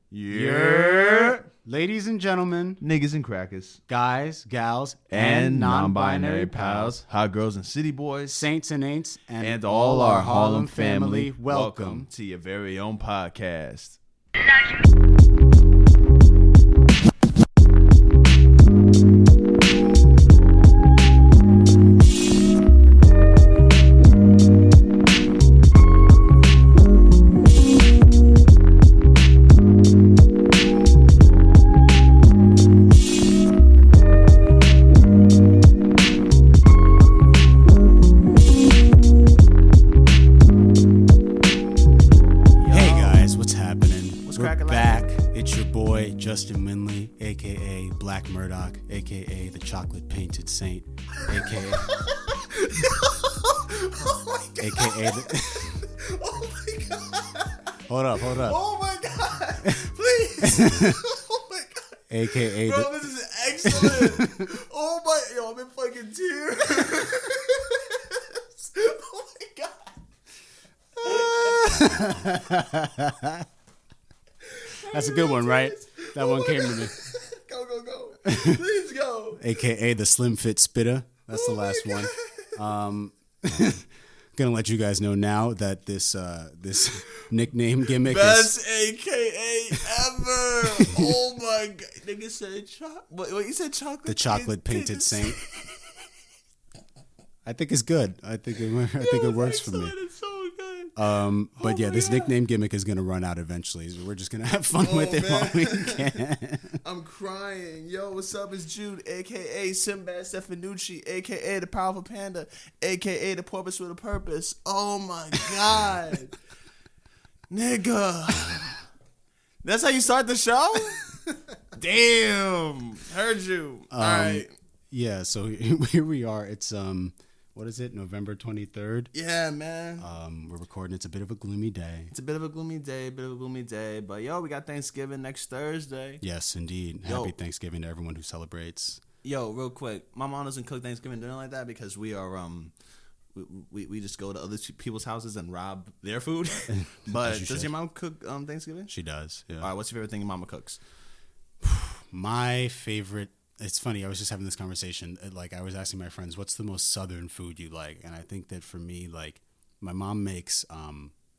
Yeah. Ladies and gentlemen, niggas and crackers, guys, gals, and non-binary pals, hot girls and city boys, saints and ain'ts, and all our Harlem family, welcome to your very own podcast. Justin Winley, a.k.a. Black Murdoch, a.k.a. the Chocolate Painted Saint, a.k.a. Oh my God. a.k.a. the... Oh my God. Hold up. Oh my God. Please. Oh my God. A.k.a. Bro, this is excellent. Oh my... Yo, I'm in fucking tears. Oh my God. That's a good one, right? That one came to me. Go. Please go. AKA the Slim Fit Spitter. That's the last one. Gonna let you guys know now that this nickname gimmick best AKA ever. Oh my God. Nigga said what you said chocolate? The Chocolate Painted Saint. I think it's good. I think it works for me. It's so good. But yeah, this nickname gimmick is gonna run out eventually, so we're just gonna have fun with it while we can. I'm crying. Yo, what's up? It's Jude, aka Sinbad Stefanucci, aka the Powerful Panda, aka the Porpoise with a Purpose. Oh my God, nigga. That's how you start the show? Damn, heard you. All right. Yeah. So here we are. It's what is it? November 23rd. Yeah, man. We're recording. It's a bit of a gloomy day. It's a bit of a gloomy day. But yo, we got Thanksgiving next Thursday. Yes, indeed. Happy Thanksgiving to everyone who celebrates. Yo, real quick, my mom doesn't cook Thanksgiving dinner like that because we are we just go to other people's houses and rob their food. But does your mom cook Thanksgiving? She does. Yeah. All right. What's your favorite thing your mama cooks? My favorite. It's funny, I was just having this conversation, like I was asking my friends, what's the most southern food you like? And I think that for me, like, my mom makes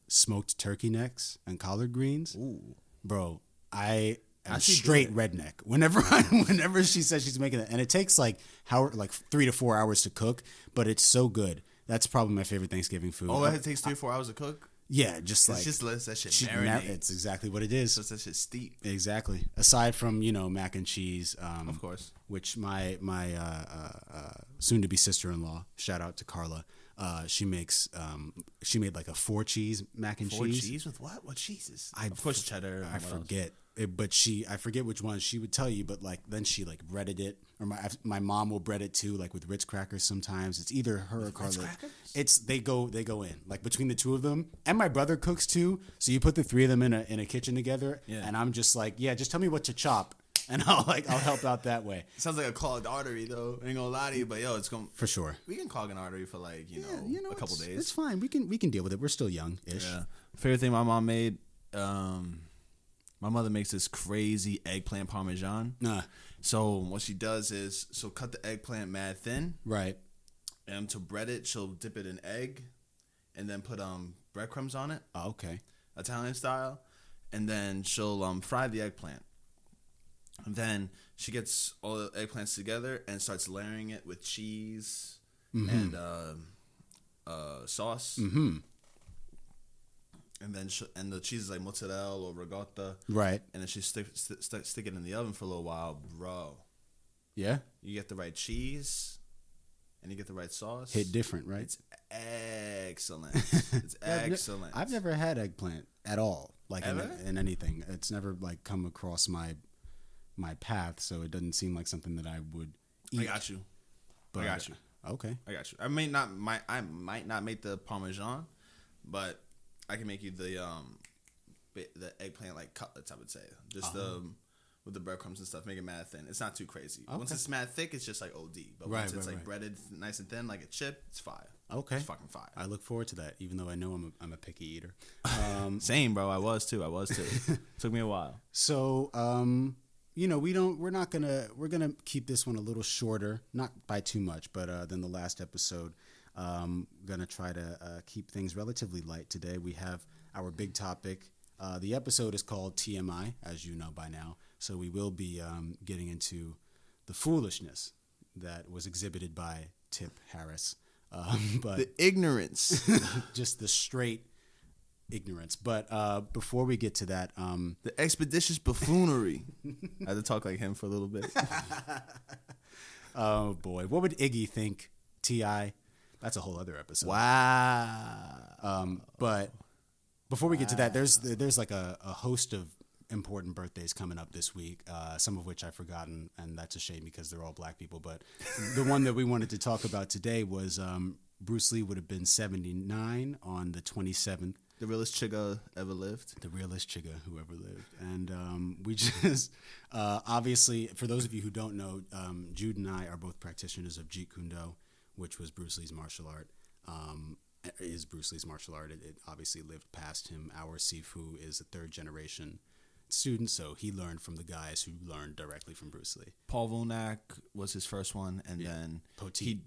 smoked turkey necks and collard greens. Ooh. Bro, I am straight redneck. Whenever she says she's making it, and it takes like 3 to 4 hours to cook, but it's so good. That's probably my favorite Thanksgiving food. Oh, it takes 3 or 4 hours to cook? Yeah, just lets that shit marinate. It's exactly what it is. Just that shit steep. Exactly. Aside from mac and cheese, of course, which my soon-to-be sister-in-law, shout out to Carla, she makes she made like a 4-cheese mac and cheese. 4 cheese with what? What cheeses? Of course, cheddar. I forget. I forget which one she would tell you, but like then she like breaded it, or my mom will bread it too, like with Ritz crackers sometimes. It's either her or Carla. It's they go in like between the two of them, and my brother cooks too. So you put the three of them in a kitchen together, and I'm just like, yeah, just tell me what to chop, and I'll help out that way. It sounds like a clogged artery though. I ain't gonna lie to you, but yo, it's gonna for sure. We can clog an artery for like a couple days. It's fine. We can deal with it. We're still young-ish. Yeah. Favorite thing my mom made. My mother makes this crazy eggplant parmesan. So what she does is cut the eggplant mad thin. Right. And to bread it, she'll dip it in egg, and then put breadcrumbs on it. Oh, okay. Italian style, and then she'll fry the eggplant. And then she gets all the eggplants together and starts layering it with cheese and sauce. Mm-hmm. And then the cheese is like mozzarella or ricotta. Right. And then she stick it in the oven for a little while, bro. Yeah? You get the right cheese and you get the right sauce. Hit different, right? It's excellent. It's excellent. I've never had eggplant at all, like in anything. It's never like come across my path, so it doesn't seem like something that I would eat. I got you. But, I got you. Okay. I got you. I might not make the parmesan, but I can make you the eggplant like cutlets. I would say just with the breadcrumbs and stuff, make it mad thin. It's not too crazy. Okay. Once it's mad thick, it's just like OD. But once it's like breaded nice and thin, like a chip, it's fire. Okay. It's fucking fire. I look forward to that, even though I know I'm a picky eater. Same, bro. I was too. Took me a while. So, we're gonna keep this one a little shorter, not by too much, but than the last episode. Gonna try to keep things relatively light today. We have our big topic. The episode is called TMI, as you know by now. So we will be getting into the foolishness that was exhibited by Tip Harris. But the ignorance, just the straight ignorance. But before we get to that, the expeditious buffoonery. I had to talk like him for a little bit. Oh boy, what would Iggy think? T.I. That's a whole other episode. Wow. But before we get to that, there's like a host of important birthdays coming up this week, some of which I've forgotten, and that's a shame because they're all black people. But the one that we wanted to talk about today was Bruce Lee would have been 79 on the 27th. The realest chigga ever lived. The realest chigga who ever lived. And we just, obviously, for those of you who don't know, Jude and I are both practitioners of Jeet Kune Do, which was Bruce Lee's martial art. Is Bruce Lee's martial art. It obviously lived past him. Our Sifu is a third generation student, so he learned from the guys who learned directly from Bruce Lee. Paul Vunak was his first one, and then Poteet.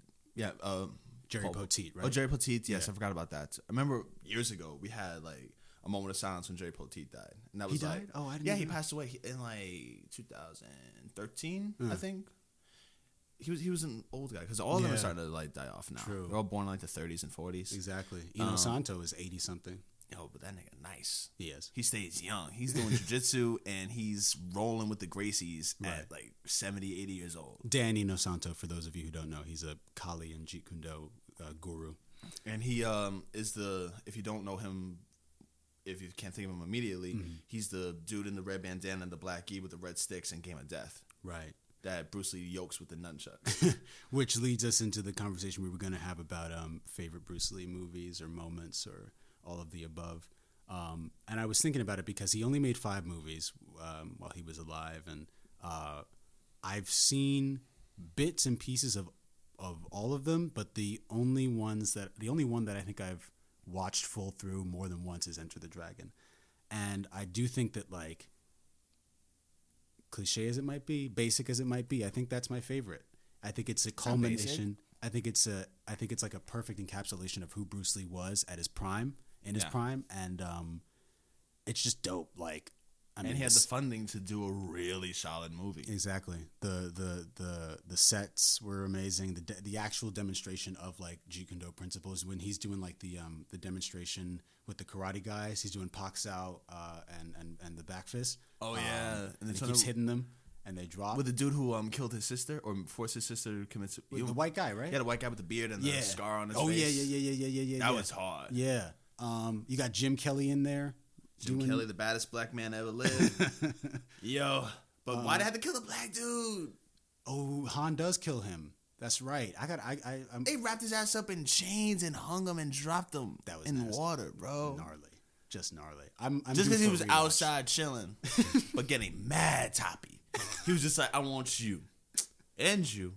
Jerry Poteet, right? Oh, Jerry Poteet. Yes, I forgot about that. I remember years ago we had like a moment of silence when Jerry Poteet died, and that was he died. Oh, I didn't. Yeah, know. he passed away in like 2013, I think. He was an old guy because all of them are starting to like die off now. True. They're all born in like the 30s and 40s. Exactly. Ino Santo is 80 something. Yo, but that nigga nice. He is. He stays young. He's doing jiu-jitsu and he's rolling with the Gracies at like 70, 80 years old. Dan Ino Santo, for those of you who don't know, he's a Kali and Jeet Kune Do guru. And he is if you don't know him, if you can't think of him immediately, he's the dude in the red bandana and the black gi with the red sticks in Game of Death. Right. That Bruce Lee yokes with the nunchucks. Which leads us into the conversation we were going to have about favorite Bruce Lee movies or moments or all of the above. And I was thinking about it because he only made 5 movies while he was alive. And I've seen bits and pieces of all of them, but the only one that I think I've watched full through more than once is Enter the Dragon. And I do think that, like, cliche as it might be, basic as it might be, I think that's my favorite. I think it's a culmination. I think it's like a perfect encapsulation of who Bruce Lee was at his prime, his prime, and it's just dope. Like, I mean, he had the funding to do a really solid movie. Exactly. The sets were amazing. The actual demonstration of like Jeet Kune Do principles when he's doing like the demonstration with the karate guys, he's doing Pak Sao and the back fist. Oh yeah, and he keeps hitting them and they drop. With the dude who killed his sister or forced his sister to commit the white guy, right? Yeah, the white guy with the beard and the scar on his face. Oh yeah. That was hard. Yeah. You got Jim Kelly in there. Jim Kelly, the baddest black man ever lived. Yo, but why they had to kill the black dude? Oh, Han does kill him. That's right. They wrapped his ass up in chains and hung him and dropped him in nasty. Water, bro. Gnarly. Just gnarly. I'm just because he was outside chilling, but getting mad toppy. He was just like, I want you and you.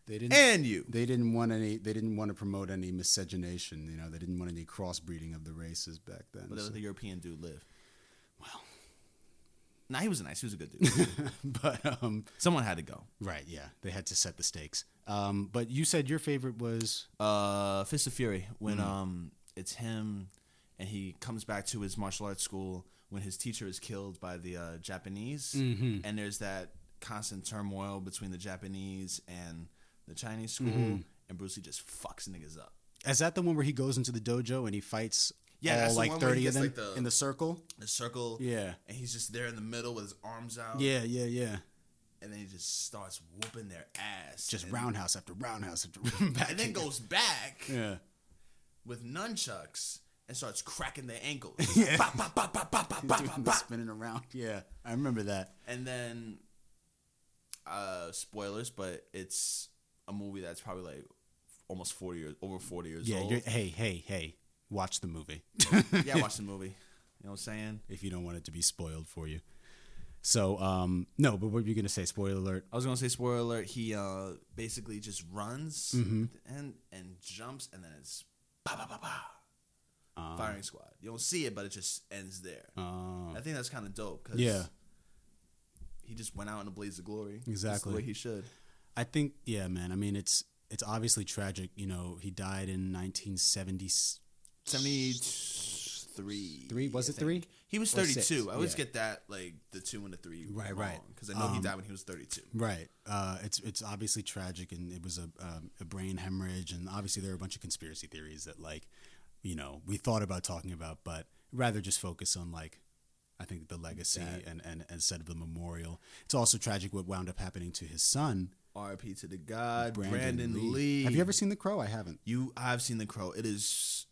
They didn't want to promote any miscegenation. You know, they didn't want any crossbreeding of the races back then. But they let the European dude live. Well, he was nice. He was a good dude. But someone had to go. Right? Yeah, they had to set the stakes. But you said your favorite was Fist of Fury when it's him and he comes back to his martial arts school when his teacher is killed by the Japanese, and there's that constant turmoil between the Japanese and the Chinese school, and Bruce Lee just fucks niggas up. Is that the one where he goes into the dojo and he fights all like 30 of them like in the circle? The circle. Yeah. And he's just there in the middle with his arms out. Yeah. And then he just starts whooping their ass. Just roundhouse after roundhouse after roundhouse. And then goes back with nunchucks and starts cracking their ankles. Bop, bop, bop, bop, bop, bop, bop, bop. Spinning around. Yeah, I remember that. And then, spoilers, but it's a movie that's probably like almost over 40 years old. Hey, watch the movie. Yeah, watch the movie. You know what I'm saying? If you don't want it to be spoiled for you. So no, but what were you gonna say? Spoiler alert. I was gonna say spoiler alert. He basically just runs and jumps, and then it's ba ba ba ba. Firing squad. You don't see it, but it just ends there. I think that's kind of dope because he just went out in a blaze of glory. Exactly. That's the way he should. I think, yeah, man. I mean, it's obviously tragic. You know, he died in 1970. 73. Was it 3? He was 32. I always get that, like, the 2 and the 3 right. Because I know he died when he was 32. Right. It's obviously tragic, and it was a brain hemorrhage, and obviously there are a bunch of conspiracy theories that, like, you know, we thought about talking about, but rather just focus on, like, I think the legacy and instead of the memorial. It's also tragic what wound up happening to his son. R.I.P. to the God, Brandon Lee. Have you ever seen The Crow? I haven't. I've seen The Crow. It's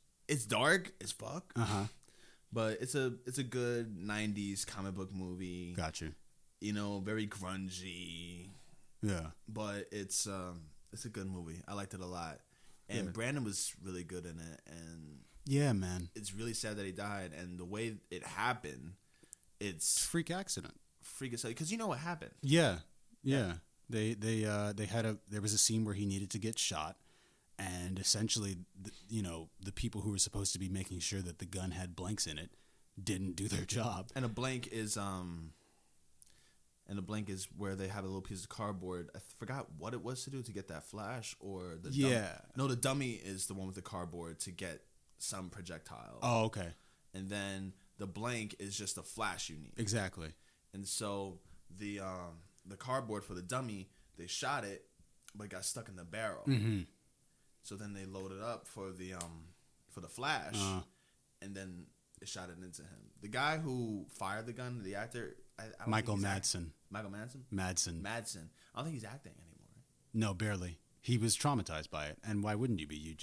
dark as fuck. But it's a good 90s comic book movie. Gotcha. You know, very grungy. Yeah. But it's a good movie. I liked it a lot. And Brandon was really good in it, and yeah, man. It's really sad that he died, and the way it happened, it's freak accident. Freak accident, because you know what happened. Yeah. They had there was a scene where he needed to get shot, and essentially, the people who were supposed to be making sure that the gun had blanks in it didn't do their job. And a blank is where they have a little piece of cardboard. I forgot what it was to do to get that flash, or the the dummy is the one with the cardboard to get some projectile. Oh, okay. And then the blank is just a flash you need. Exactly. And so the cardboard for the dummy, they shot it, but it got stuck in the barrel. Mm-hmm. So then they loaded up for the flash, and then it shot it into him. The guy who fired the gun, the actor, Michael Madsen. Michael Madsen? Madsen. I don't think he's acting anymore. No, barely. He was traumatized by it, and why wouldn't you be? You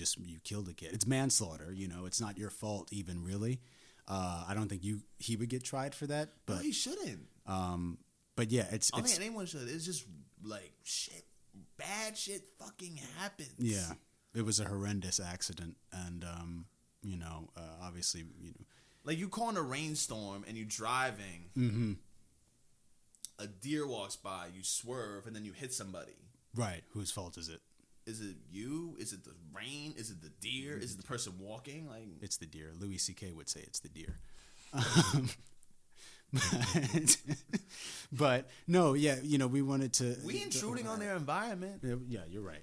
killed a kid. It's manslaughter. You know, it's not your fault even, really. I don't think he would get tried for that. But no, he shouldn't. But yeah, I don't think anyone should. It's just like bad shit fucking happens. Yeah, it was a horrendous accident, and obviously, like you caught in a rainstorm and you driving. Mm-hmm. A deer walks by, you swerve, and then you hit somebody. Right. Whose fault is it? Is it you? Is it the rain? Is it the deer? Is it the person walking? Like it's the deer. Louis C.K. would say it's the deer. But no, yeah, we wanted to. We intruding on their environment. Yeah, you're right.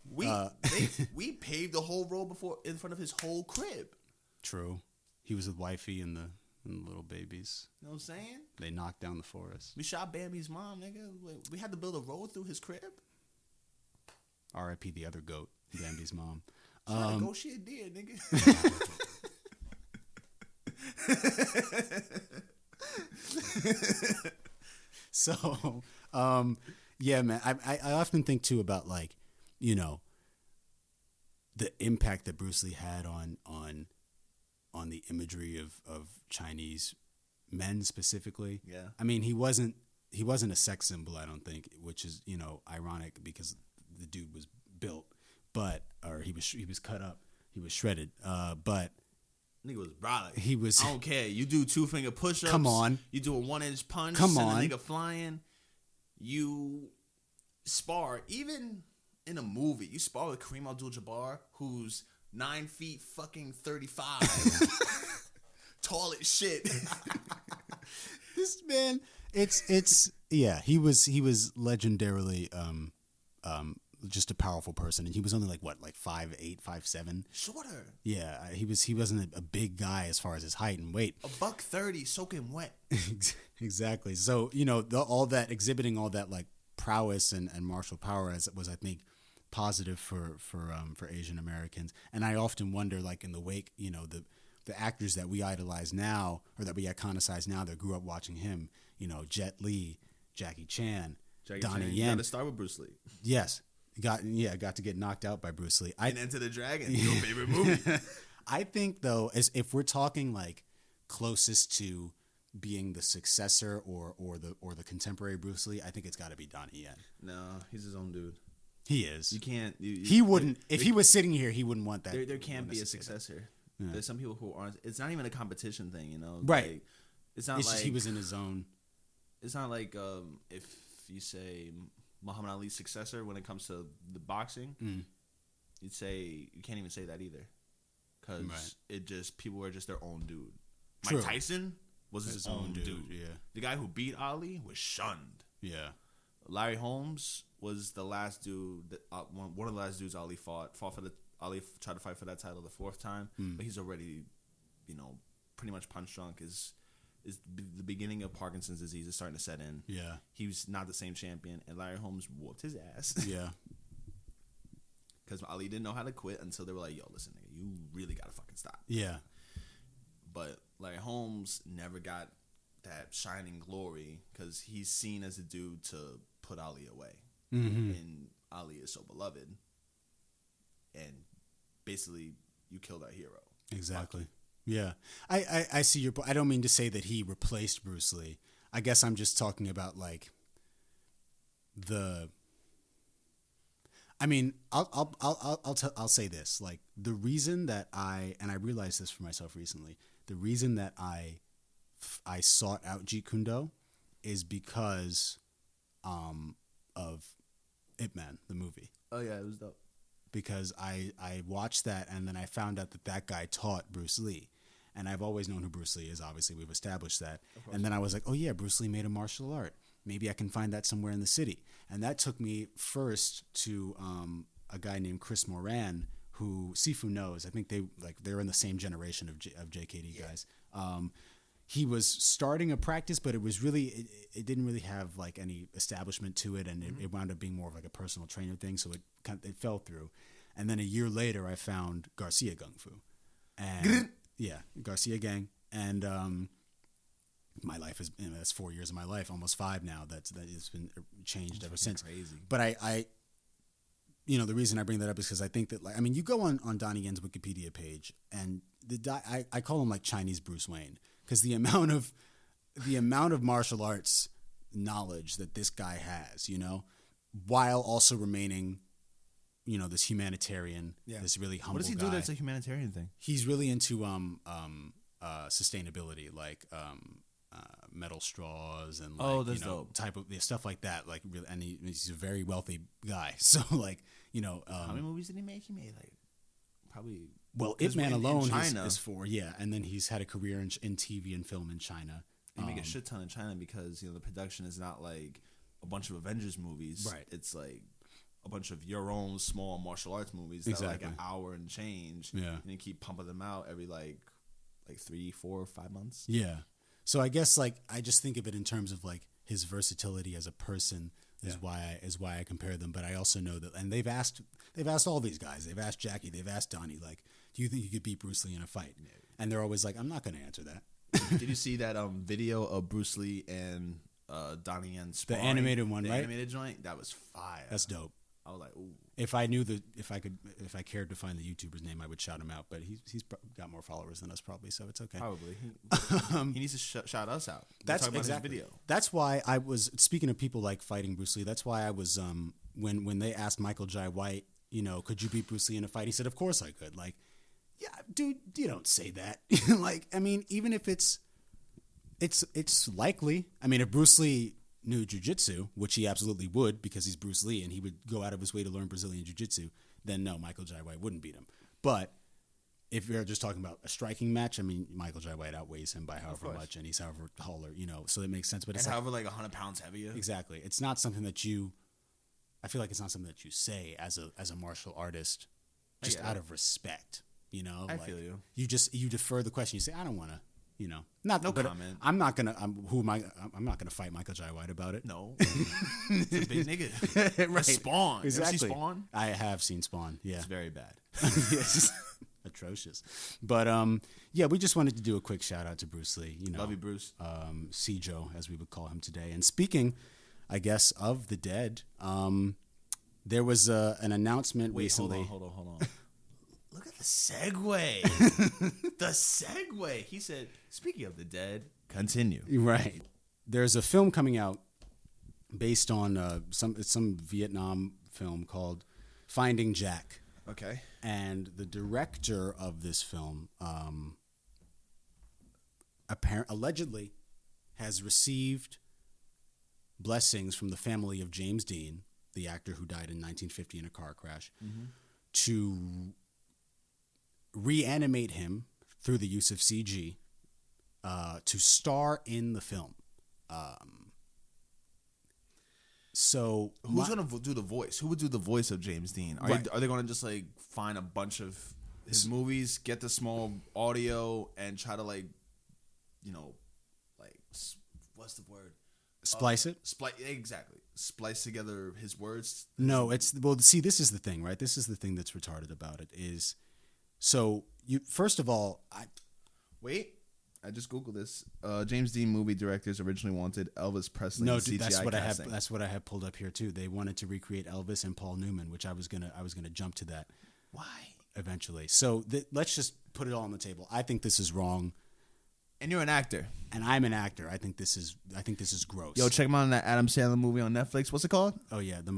We paved the whole road in front of his whole crib. True. He was with wifey and the little babies. You know what I'm saying? They knocked down the forest. We shot Bambi's mom, nigga. We had to build a road through his crib. R.I.P. the other goat, Bambi's mom. Go shit did, nigga. So, yeah, man. I often think too about like, the impact that Bruce Lee had on the imagery of Chinese men specifically. Yeah. I mean, he wasn't a sex symbol, I don't think, which is, ironic because the dude was built, or he was cut up, he was shredded, but nigga was brolic. He was. I don't care. You do 2-finger push-ups. Come on. You do a 1-inch punch. Come send on. a nigga flying. You spar. Even in a movie, you spar with Kareem Abdul-Jabbar, who's 9 feet fucking 35. Tall as shit. This man, it's yeah. He was legendarily just a powerful person, and he was only like 5'8", 5'7". Shorter. Yeah, he wasn't a big guy as far as his height and weight. $130 soaking wet. Exactly. So all that exhibiting all that like prowess and martial power was, I think, positive for Asian Americans. And I often wonder, like in the wake, the actors that we idolize now or that we iconicize now that grew up watching him, Jet Li, Jackie Chan, Donnie Yen. You got to start with Bruce Lee. Yes. Got to get knocked out by Bruce Lee. And Enter the Dragon, your favorite movie. I think though, as if we're talking like closest to being the successor or the contemporary Bruce Lee, I think it's got to be Donnie Yen. No, he's his own dude. He is. You can't. He wouldn't. If he was sitting here, he wouldn't want that. There can't be a successor. Yeah. There's some people who aren't. It's not even a competition thing, Right. Like, it's not it's like just he was in his zone. It's not like if you say Muhammad Ali's successor when it comes to the boxing, you'd say you can't even say that either, because it just people were just their own dude. True. Mike Tyson was his own dude. Yeah, the guy who beat Ali was shunned. Yeah, Larry Holmes was the last dude that one of the last dudes Ali fought for the Ali tried to fight for that title the 4th time, but he's already, pretty much punch drunk. Is the beginning of Parkinson's disease is starting to set in. Yeah, he was not the same champion, and Larry Holmes whooped his ass. Yeah, because Ali didn't know how to quit until they were like, "Yo, listen, nigga, you really gotta fucking stop." Yeah, but Larry Holmes never got that shining glory because he's seen as a dude to put Ali away, and Ali is so beloved, and basically you killed our hero. Exactly. Yeah, I see your point. I don't mean to say that he replaced Bruce Lee. I guess I'm just talking about like I'll say this, like the reason that I realized this for myself recently. The reason that I sought out Jeet Kune Do is because of Ip Man, the movie. Oh yeah, it was dope. Because I watched that, and then I found out that guy taught Bruce Lee. And I've always known who Bruce Lee is. Obviously, we've established that. And then I was like, oh, yeah, Bruce Lee made a martial art. Maybe I can find that somewhere in the city. And that took me first to a guy named Chris Moran, who Sifu knows. I think they're in the same generation of JKD guys. He was starting a practice, but it was really it didn't really have like any establishment to it, and it wound up being more of like a personal trainer thing. So it fell through. And then a year later, I found Garcia Gung Fu, and Garcia Gang, and my life has that's 4 years of my life, almost 5 now. That has been changed ever since. Crazy. But I the reason I bring that up is because I think that you go on Donnie Yen's Wikipedia page, and I call him like Chinese Bruce Wayne. Because the amount of martial arts knowledge that this guy has, while also remaining, this humanitarian, this really humble guy. What does he do that's a humanitarian thing? He's really into sustainability, like metal straws and dope. Type of stuff like that. Like really, and he's a very wealthy guy. So like how many movies did he make? He made like probably. Well, Ip Man alone is 4, and then he's had a career in TV and film in China. They make a shit ton in China because the production is not like a bunch of Avengers movies. Right. It's like a bunch of your own small martial arts movies that are like an hour and change. Yeah, and you keep pumping them out every like 3, 4, 5 months. Yeah. So I guess I just think of it in terms of like his versatility as a person. Is why I compare them, but I also know that, and they've asked all these guys. They've asked Jackie. They've asked Donnie. Like, do you think you could beat Bruce Lee in a fight? And they're always like, I'm not going to answer that. Did you see that video of Bruce Lee and Donnie Yen sparring? The animated one, right? The animated joint. That was fire. That's dope. I was like, ooh. If I cared to find the YouTuber's name, I would shout him out. But he's got more followers than us, probably, so it's okay. Probably. He needs to shout us out. That's exactly. His video. That's why I was speaking of people like fighting Bruce Lee. That's why I was when they asked Michael Jai White, could you beat Bruce Lee in a fight? He said, of course I could. Like, yeah, dude, you don't say that. Like, even if it's likely. If Bruce Lee knew jiu-jitsu, which he absolutely would because he's Bruce Lee and he would go out of his way to learn Brazilian jiu-jitsu, then no, Michael Jai White wouldn't beat him. But if you're just talking about a striking match, Michael Jai White outweighs him by however much, and he's however taller, so that makes sense. But it's however 100 pounds heavier. Exactly. It's not something that I feel like it's not something that you say as a martial artist just out of respect. I feel you. You defer the question. You say, I don't want to. No comment. I'm not gonna. I'm not gonna fight Michael Jai White about it. No, it's a big nigga. Right. Spawn. Exactly. You ever see Spawn? I have seen Spawn. Yeah, it's very bad. Yes, atrocious. But we just wanted to do a quick shout out to Bruce Lee. Love you, Bruce. Sijo, as we would call him today. And speaking, I guess, of the dead, there was an announcement recently. Hold on. Look at the segue. The segue. He said, speaking of the dead, continue. Right. There's a film coming out based on some Vietnam film called Finding Jack. Okay. And the director of this film allegedly has received blessings from the family of James Dean, the actor who died in 1950 in a car crash, to reanimate him through the use of CG to star in the film. So who's going to do the voice? Who would do the voice of James Dean? Are they going to just like find a bunch of his movies, get the small audio, and try to like, what's the word? Splice it? Exactly. Splice together his words. No, see, this is the thing, right? This is the thing that's retarded about it is, so you, first of all, I just Googled this. James Dean movie directors originally wanted Elvis Presley. No, CGI that's what casting. That's what I have pulled up here too. They wanted to recreate Elvis and Paul Newman, which I was gonna jump to that. Why? Eventually. So let's just put it all on the table. I think this is wrong. And you're an actor. And I'm an actor. I think this is gross. Yo, check him out on that Adam Sandler movie on Netflix. What's it called? Oh yeah, the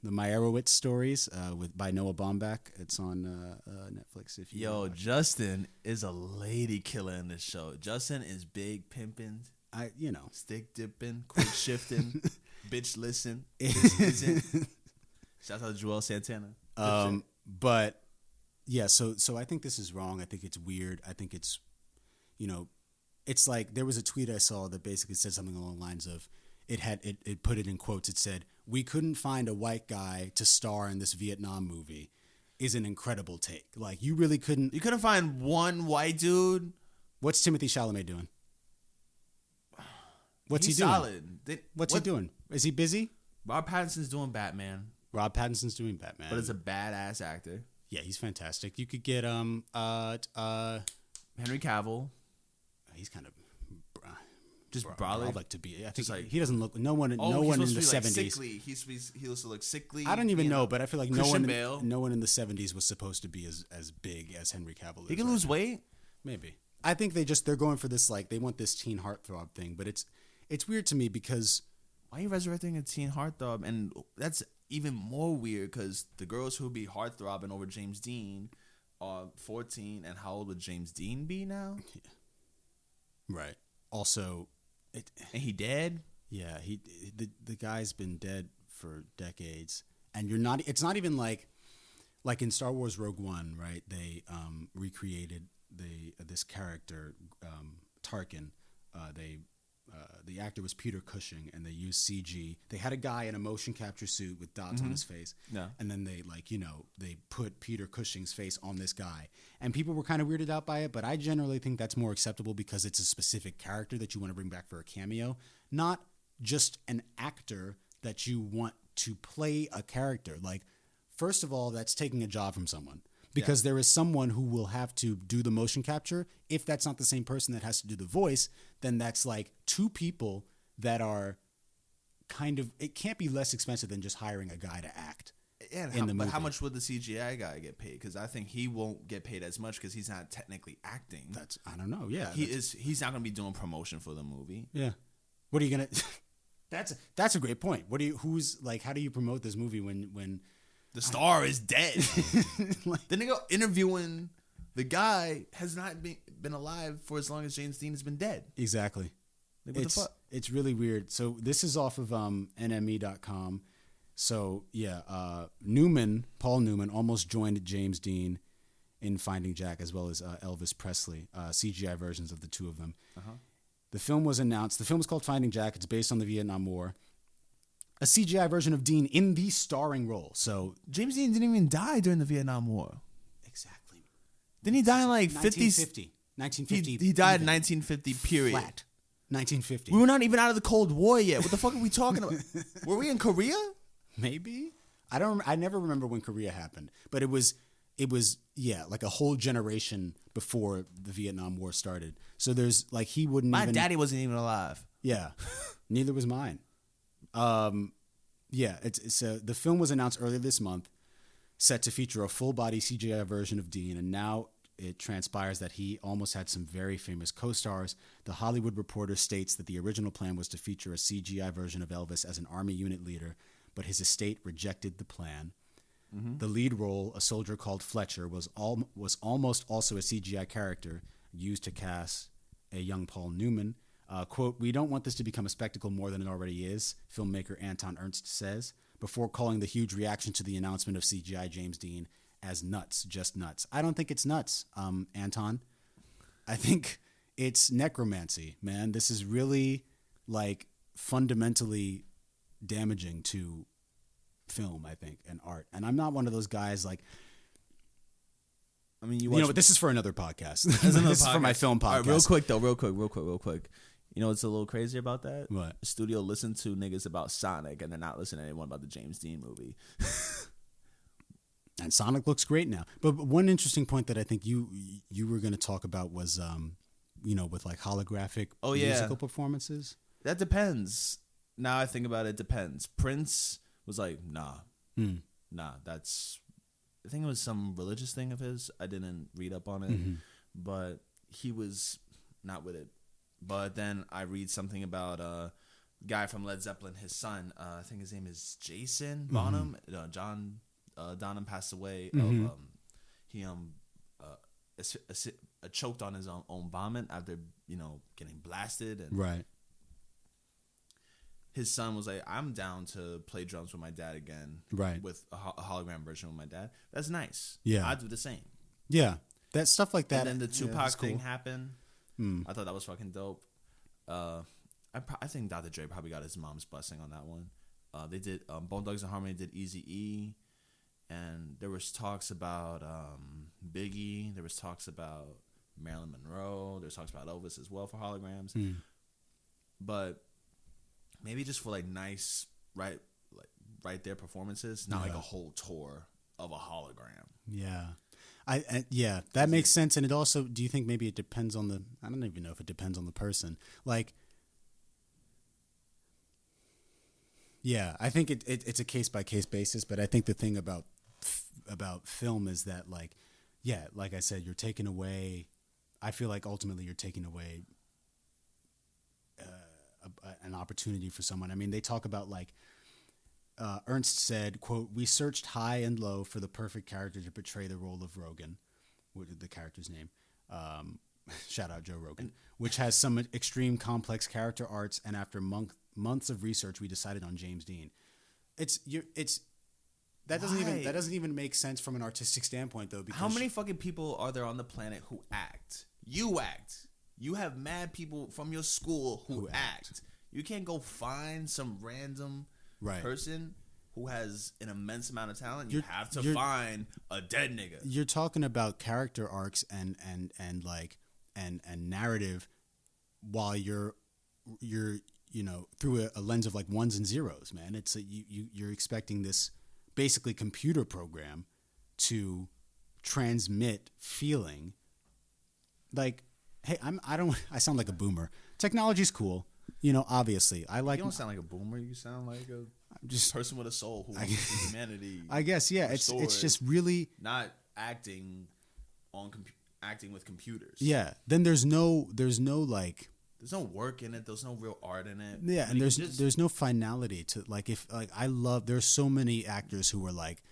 Meyerowitz stories by Noah Baumbach. It's on Netflix. If you Justin is a lady killer in this show. Justin is big pimping. Stick dipping, quick shifting, bitch listen. Shout out to Joel Santana. But yeah, so I think this is wrong. I think it's weird. I think it's, it's like there was a tweet I saw that basically said something along the lines of, it put it in quotes. It said, "We couldn't find a white guy to star in this Vietnam movie," is an incredible take. Like you really couldn't. You couldn't find one white dude. What's Timothée Chalamet doing? What's he doing? Solid. What's he doing? Is he busy? Rob Pattinson's doing Batman. Rob Pattinson's doing Batman, but it's a badass actor. Yeah, he's fantastic. You could get Henry Cavill. He's kind of just brolic. I'd like to be. I think like, he doesn't look. No one in the 70s. Like he looks to look sickly. I don't even know, but I feel like no one in the 70s was supposed to be as big as Henry Cavill is. He can lose weight. Maybe. I think they're going for this, like they want this teen heartthrob thing, but it's weird to me because why are you resurrecting a teen heartthrob? And that's even more weird because the girls who be heartthrobbing over James Dean are 14, and how old would James Dean be now? Yeah. Right. Also, and he dead? Yeah, the guy's been dead for decades, and it's not even like in Star Wars Rogue One, right? They recreated this character Tarkin. The actor was Peter Cushing, and they used CG. They had a guy in a motion capture suit with dots on his face, and then they they put Peter Cushing's face on this guy, and people were kind of weirded out by it. But I generally think that's more acceptable because it's a specific character that you want to bring back for a cameo, not just an actor that you want to play a character. Like, first of all, that's taking a job from someone. Because there is someone who will have to do the motion capture. If that's not the same person that has to do the voice, then that's like two people that are kind of. It can't be less expensive than just hiring a guy to act. Yeah, but how much would the CGI guy get paid? Because I think he won't get paid as much because he's not technically acting. I don't know. Yeah, he's not going to be doing promotion for the movie. Yeah. What are you gonna? That's a great point. How do you promote this movie when the star is dead? The nigga interviewing the guy has not been alive for as long as James Dean has been dead. Exactly. Like, what the fuck? It's really weird. So this is off of NME.com. So yeah, Paul Newman almost joined James Dean in Finding Jack, as well as Elvis Presley, CGI versions of the two of them. The film was announced. The film is called Finding Jack. It's based on the Vietnam War. A CGI version of Dean in the starring role. So James Dean didn't even die during the Vietnam War. Exactly. Didn't he die in like 1950? 1950. He died in 1950, period. Flat. 1950. We were not even out of the Cold War yet. What the fuck are we talking about? Were we in Korea? Maybe. I never remember when Korea happened, but it was like a whole generation before the Vietnam War started. So there's like he wouldn't. My daddy wasn't even alive. Yeah, neither was mine. The film was announced earlier this month, set to feature a full body CGI version of Dean, and now it transpires that he almost had some very famous co-stars. The Hollywood Reporter states that the original plan was to feature a CGI version of Elvis as an army unit leader, but his estate rejected the plan. The lead role, a soldier called Fletcher, was almost also a CGI character used to cast a young Paul Newman. Quote, "We don't want this to become a spectacle more than it already is," filmmaker Anton Ernst says, before calling the huge reaction to the announcement of CGI James Dean as nuts, just nuts. I don't think it's nuts, Anton. I think it's necromancy, man. This is really, like, fundamentally damaging to film, I think, and art. And I'm not one of those guys, like... I mean, you know, but this is for another podcast. This is for my film podcast. All right, real quick. You know what's a little crazy about that? What? The studio listened to niggas about Sonic, and they're not listening to anyone about the James Dean movie. And Sonic looks great now. But one interesting point that I think you were going to talk about was, with like holographic musical performances. That depends. Now I think about it, depends. Prince was like, nah, that's... I think it was some religious thing of his. I didn't read up on it, but he was not with it. But then I read something about a guy from Led Zeppelin, his son. I think his name is Jason Bonham. John Donham passed away. He choked on his own vomit after getting blasted. And right. His son was like, "I'm down to play drums with my dad again." Right. With a hologram version with my dad. That's nice. Yeah. I'd do the same. Yeah. That stuff like that. And then the Tupac thing happened. Mm. I thought that was fucking dope. I think Dr. Dre probably got his mom's blessing on that one. They did Bone Thugs and Harmony did Eazy-E, and there was talks about Biggie. There was talks about Marilyn Monroe. There was talks about Elvis as well for holograms. Mm. But maybe just for like nice right there performances, not like a whole tour of a hologram. Yeah. That makes sense. And it also, do you think maybe it depends on I don't even know if it depends on the person. Like, yeah, I think it's a case by case basis, but I think the thing about film is that, like, yeah, like I said, you're taking away, I feel like ultimately you're taking away an opportunity for someone. I mean, they talk about, like, Ernst said, quote, "We searched high and low for the perfect character to portray the role of Rogan," which is the character's name. Shout out Joe Rogan, which has some extreme complex character arts. And after months of research, we decided on James Dean. That doesn't even make sense from an artistic standpoint, though. Because how many fucking people are there on the planet who act? You act. You have mad people from your school who act. You can't go find some random person who has an immense amount of talent. You have to find a dead nigga. You're talking about character arcs and narrative, while you're through a lens of like ones and zeros, man. It's you're expecting this basically computer program to transmit feeling. Like, hey, I sound like a boomer. Technology's cool. Obviously, I like. You don't sound like a boomer. You sound like a person with a soul who wants humanity. I guess, yeah. It's just really not acting acting with computers. Yeah. Then there's no like. There's no work in it. There's no real art in it. Yeah, and there's no finality to, like, if, like, I love. There's so many actors who are, like,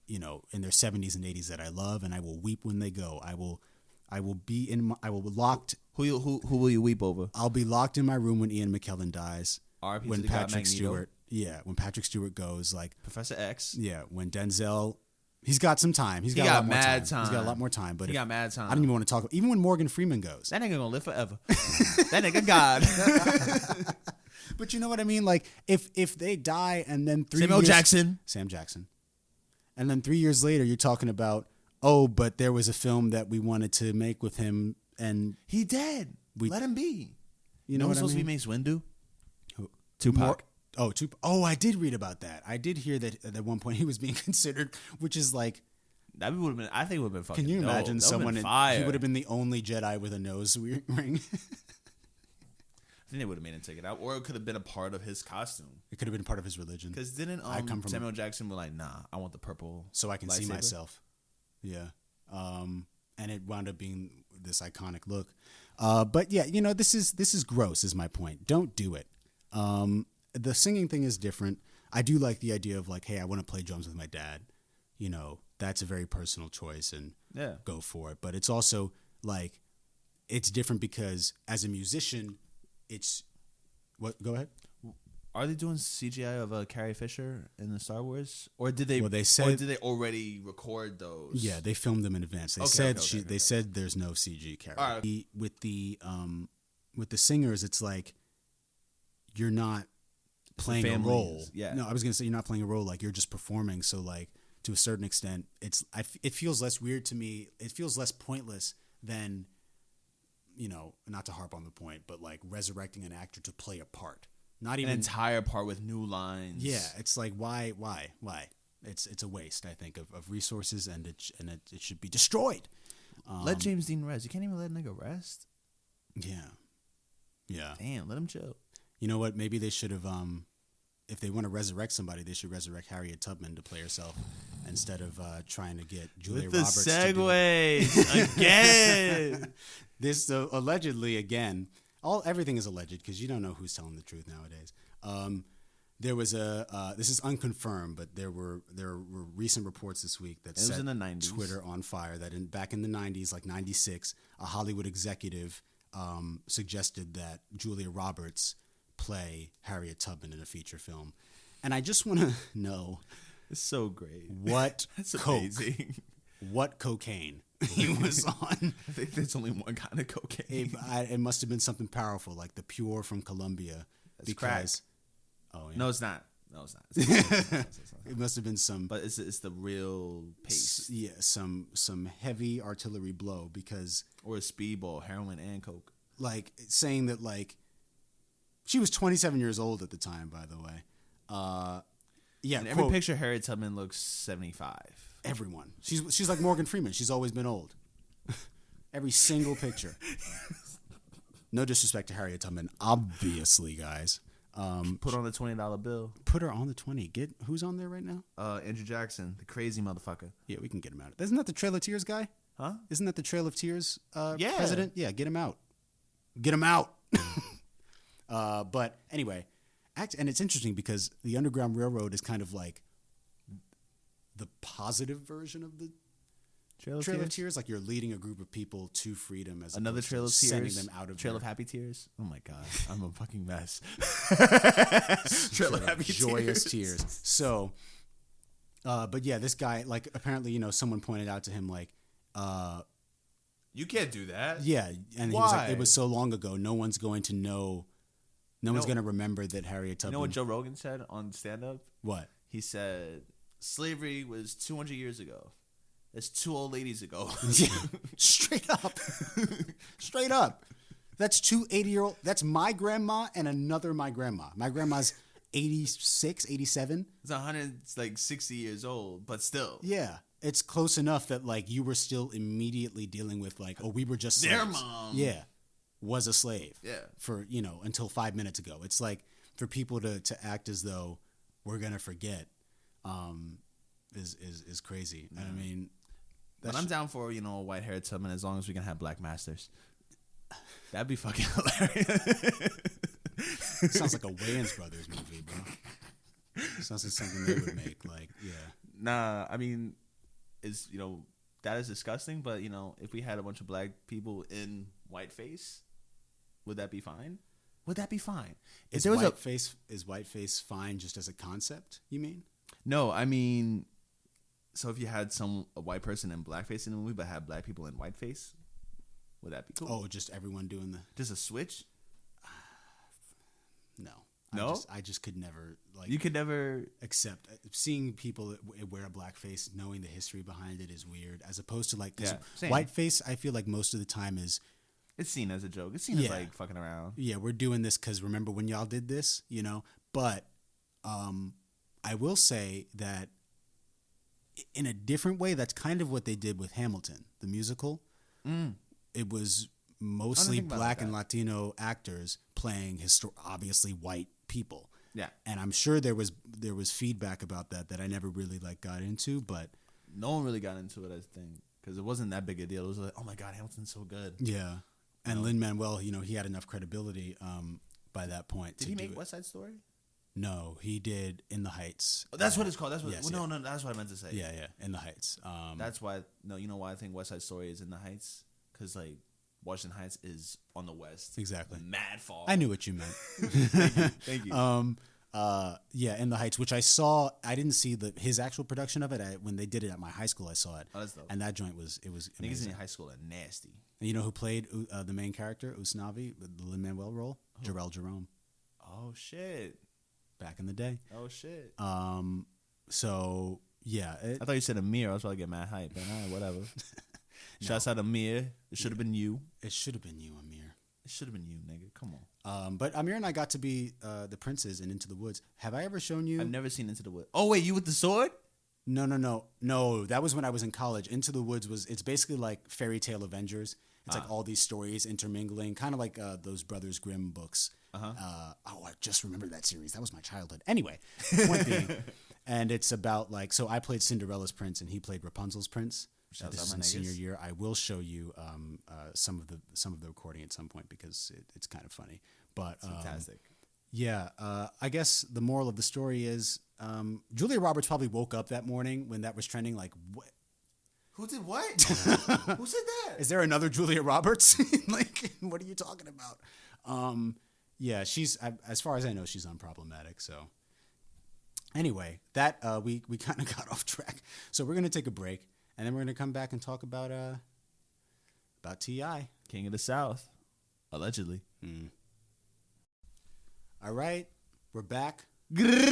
in their 70s and 80s that I love, and I will weep when they go. I will be locked. Who will you weep over? I'll be locked in my room when Ian McKellen dies. R.I.P. When to the guy Patrick Magneto. Stewart. Yeah, when Patrick Stewart goes, like Professor X. Yeah, when Denzel. He's got some time. He's got a lot more time. He's got a lot more time. But he got mad time. I don't even want to talk. Even when Morgan Freeman goes, that nigga gonna live forever. That nigga God. But you know what I mean? Like, if they die and then Sam Jackson, and then 3 years later you're talking about, oh, but there was a film that we wanted to make with him and he dead. Let him be. You know what I mean? Supposed to be Mace Windu. Tupac. Oh, I did read about that. I did hear that at one point he was being considered, which is like, that would have been. I think it would have been fucking. Can you imagine someone? He would have been the only Jedi with a nose ring. I think they would have made him take it out, or it could have been a part of his costume. It could have been part of his religion. Because didn't Samuel Jackson was like, nah, I want the purple, so I can see lightsaber. myself. Yeah, and it wound up being this iconic look. But yeah, this is gross. Is my point. Don't do it. The singing thing is different. I do like the idea of, like, hey, I want to play drums with my dad. That's a very personal choice, and go for it. But it's also like, it's different because as a musician, it's what? Go ahead. Are they doing CGI of Carrie Fisher in the Star Wars, or did they? Well, they said, or did they already record those? Yeah, they filmed them in advance. They they said there's no CG Carrie. Right. With the singers, it's like you're not playing a role. Yeah. No, I was gonna say you're not playing a role. Like you're just performing. So like to a certain extent, it feels less weird to me. It feels less pointless than, not to harp on the point, but like resurrecting an actor to play a part. Not even an entire part with new lines. Yeah, it's like why? It's a waste, I think, of resources, and it should be destroyed. Let James Dean rest. You can't even let a nigga rest. Yeah. Damn, let him chill. You know what? Maybe they should have. If they want to resurrect somebody, they should resurrect Harriet Tubman to play herself instead of trying to get Julia Roberts. The segues again. This allegedly again. Everything is alleged because you don't know who's telling the truth nowadays. There was this is unconfirmed, but there were recent reports this week that set in the 90s. Twitter on fire. That back in the 90s, like 96, a Hollywood executive suggested that Julia Roberts play Harriet Tubman in a feature film, and I just want to know, it's so great. What That's coke, amazing. What cocaine he was on? I think there's only one kind of cocaine. It must have been something powerful, like the Pure from Colombia. That's crack. Oh yeah. No, it's not. It must have been some, but it's the real paste. Yeah, some heavy artillery blow or a speedball, heroin and coke. Like saying that like she was 27 years old at the time, by the way. Yeah, in every picture, Harriet Tubman looks 75. Everyone. She's like Morgan Freeman. She's always been old. Every single picture. No disrespect to Harriet Tubman, obviously, guys. Put on the $20 bill. Put her on the 20. Get who's on there right now? Andrew Jackson, the crazy motherfucker. Yeah, we can get him out. Isn't that the Trail of Tears guy? Huh? Isn't that the Trail of Tears yeah. president? Yeah, get him out. Get him out. But anyway, and it's interesting because the Underground Railroad is kind of like the positive version of the Trail of Tears. Like you're leading a group of people to freedom as another Trail of Tears, sending them out of Trail of Happy Tears. Oh my god, I'm a fucking mess. Trail of Happy Joyous Tears. So, but yeah, this guy, like apparently, someone pointed out to him like, you can't do that. Yeah, and he was like, it was so long ago, no one's going to know. No one's going to remember that Harriet Tubman. You know what Joe Rogan said on stand-up? What? He said, slavery was 200 years ago. That's 2 old ladies ago. Yeah. Straight up. Straight up. That's 2 80-year-old. That's my grandma and another my grandma. My grandma's 86, 87. It's 160 years old, but still. Yeah. It's close enough that like you were still immediately dealing with like, we were just their slaves. Mom. Yeah. Was a slave. Yeah. For, until 5 minutes ago. It's like for people to act as though we're going to forget is crazy. Yeah. I mean, but I'm down for, a white haired Tubman as long as we can have black masters. That'd be fucking hilarious. Sounds like a Wayans Brothers movie, bro. Sounds like something they would make. Like, yeah. Nah, I mean, it's, that is disgusting, but, if we had a bunch of black people in whiteface, would that be fine? Would that be fine? Is whiteface fine just as a concept, you mean? No, I mean, so if you had a white person in blackface in the movie but had black people in whiteface, would that be cool? Oh, just everyone doing just a switch? No. No? I just could never you could never accept seeing people wear a blackface, knowing the history behind it is weird, as opposed to like whiteface. I feel like most of the time it's seen as a joke. It's seen as like fucking around. Yeah, we're doing this because remember when y'all did this, But I will say that in a different way, that's kind of what they did with Hamilton, the musical. It was mostly black and Latino actors playing obviously white people. Yeah, and I'm sure there was feedback about that I never really got into, but no one really got into it. I think because it wasn't that big a deal. It was like, oh my god, Hamilton's so good. Yeah. And Lin-Manuel, he had enough credibility by that point. Did he make West Side Story? No, he did In the Heights. Oh, that's what it's called. That's what. No, that's what I meant to say. Yeah, In the Heights. That's why. No, you know why I think West Side Story is In the Heights? Because like Washington Heights is on the west. Exactly. Mad far. I knew what you meant. Thank you. Yeah, In the Heights, which I saw. I didn't see his actual production of it. When they did it at my high school, I saw it. Oh, that's dope. And that joint was amazing. Niggas in high school are nasty. And you know who played the main character, Usnavi, the Lin-Manuel role? Who? Jarrell Jerome. Oh shit. Back in the day. Oh shit. So yeah, I thought you said Amir. I was about to get mad hype, but whatever. Shouts out Amir. It should have been you. It should have been you, Amir. It should have been you, nigga. Come on. But Amir and I got to be the princes in Into the Woods. Have I ever shown you? I've never seen Into the Woods. Oh wait, you with the sword? No. That was when I was in college. Into the Woods it's basically like Fairy Tale Avengers. It's like all these stories intermingling, kind of like those Brothers Grimm books. I just remembered that series. That was my childhood. Anyway, point being, and it's about so I played Cinderella's prince and he played Rapunzel's prince. This is in senior year. I will show you some of the recording at some point because it's kind of funny. But fantastic. Yeah, I guess the moral of the story is Julia Roberts probably woke up that morning when that was trending. Like, what? Who did what? Who said that? Is there another Julia Roberts? Like, what are you talking about? Yeah, she's as far as I know, she's unproblematic. So anyway, that we kind of got off track. So we're gonna take a break. And then we're going to come back and talk about T.I. King of the South, allegedly. All right, we're back. Let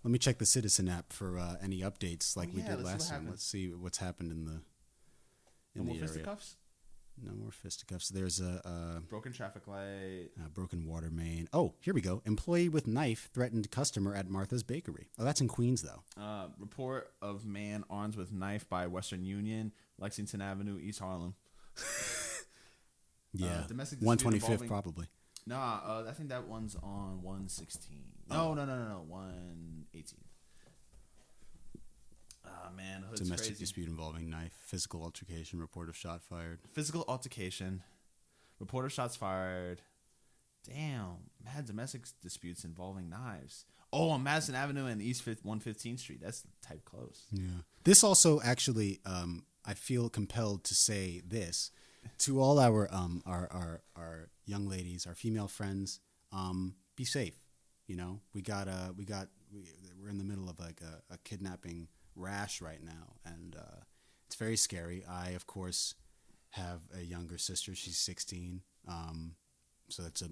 me check the Citizen app for any updates like we did last time. Let's see what's happened in the area. Fisticuffs? No more fisticuffs. There's a broken traffic light. Broken water main. Oh, here we go. Employee with knife threatened customer at Martha's Bakery. Oh, that's in Queens, though. Report of man armed with knife by Western Union, Lexington Avenue, East Harlem. Yeah, domestic 125th probably. Nah, I think that one's on 116. No, 118. Man, the hood's domestic crazy. Dispute involving knife, physical altercation, report of shot fired. Physical altercation, report of shots fired. Damn, mad domestic disputes involving knives. Oh, on Madison Avenue and East 115th Street. That's type close. Yeah. This also actually, I feel compelled to say this to all our young ladies, our female friends. Be safe. You know, we're in the middle of like a kidnapping rash right now, and it's very scary. I, of course, have a younger sister. She's 16. So that's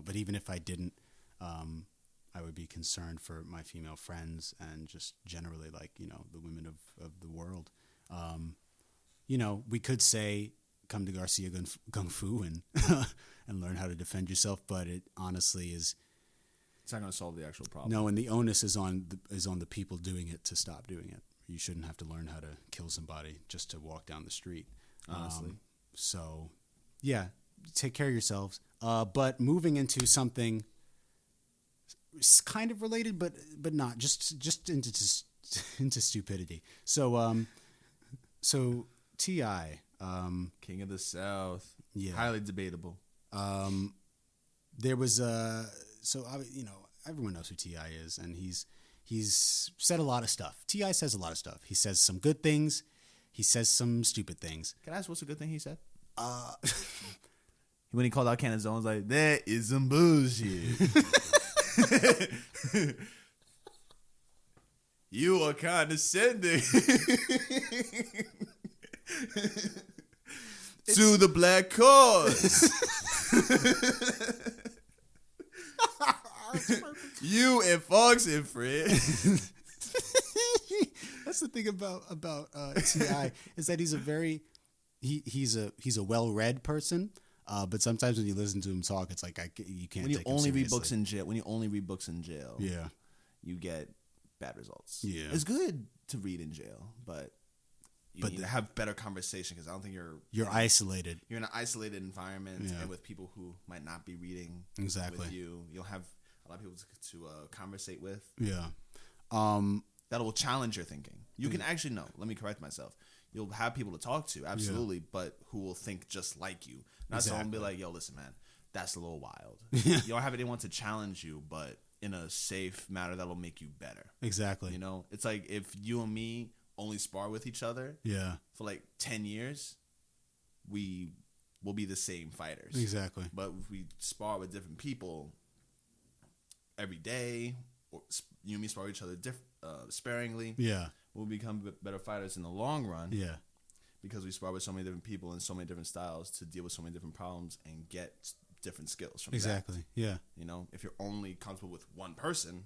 but even if I didn't, I would be concerned for my female friends and just generally the women of the world. We could say, come to Garcia Kung Fu and and learn how to defend yourself, but it honestly is. It's not going to solve the actual problem. No, and the onus is on the people doing it to stop doing it. You shouldn't have to learn how to kill somebody just to walk down the street. Honestly. So, yeah, take care of yourselves. But moving into something kind of related, but not just into stupidity. So T.I. King of the South. Yeah. Highly debatable. There was everyone knows who T.I. is, and he's said a lot of stuff. T.I. says a lot of stuff. He says some good things. He says some stupid things. Can I ask what's a good thing he said? When he called out Cannon Zones, like, that is some bullshit. You are condescending to the black cause. You and Fox and Fred. That's the thing about T.I. is that he's a very he's a well-read person, but sometimes when you listen to him talk, it's like you can't. When you take him only read seriously. books in jail, Yeah, you get bad results. Yeah, it's good to read in jail, but you need to have better conversation because I don't think you're isolated. You're in an isolated environment and with people who might not be reading exactly with you. You'll have a lot of people to conversate with. Yeah, that will challenge your thinking. You can actually let me correct myself. You'll have people to talk to, absolutely, but who will think just like you. Not someone be like, yo, listen, man, that's a little wild. You don't have anyone to challenge you, but in a safe manner that'll make you better. Exactly. It's like if you and me only spar with each other for like 10 years, we will be the same fighters. Exactly. But if we spar with different people every day, or you and me spar each other sparingly, we'll become better fighters in the long run. Yeah. Because we spar with so many different people and so many different styles to deal with so many different problems and get different skills from that. Yeah. You know, if you're only comfortable with one person,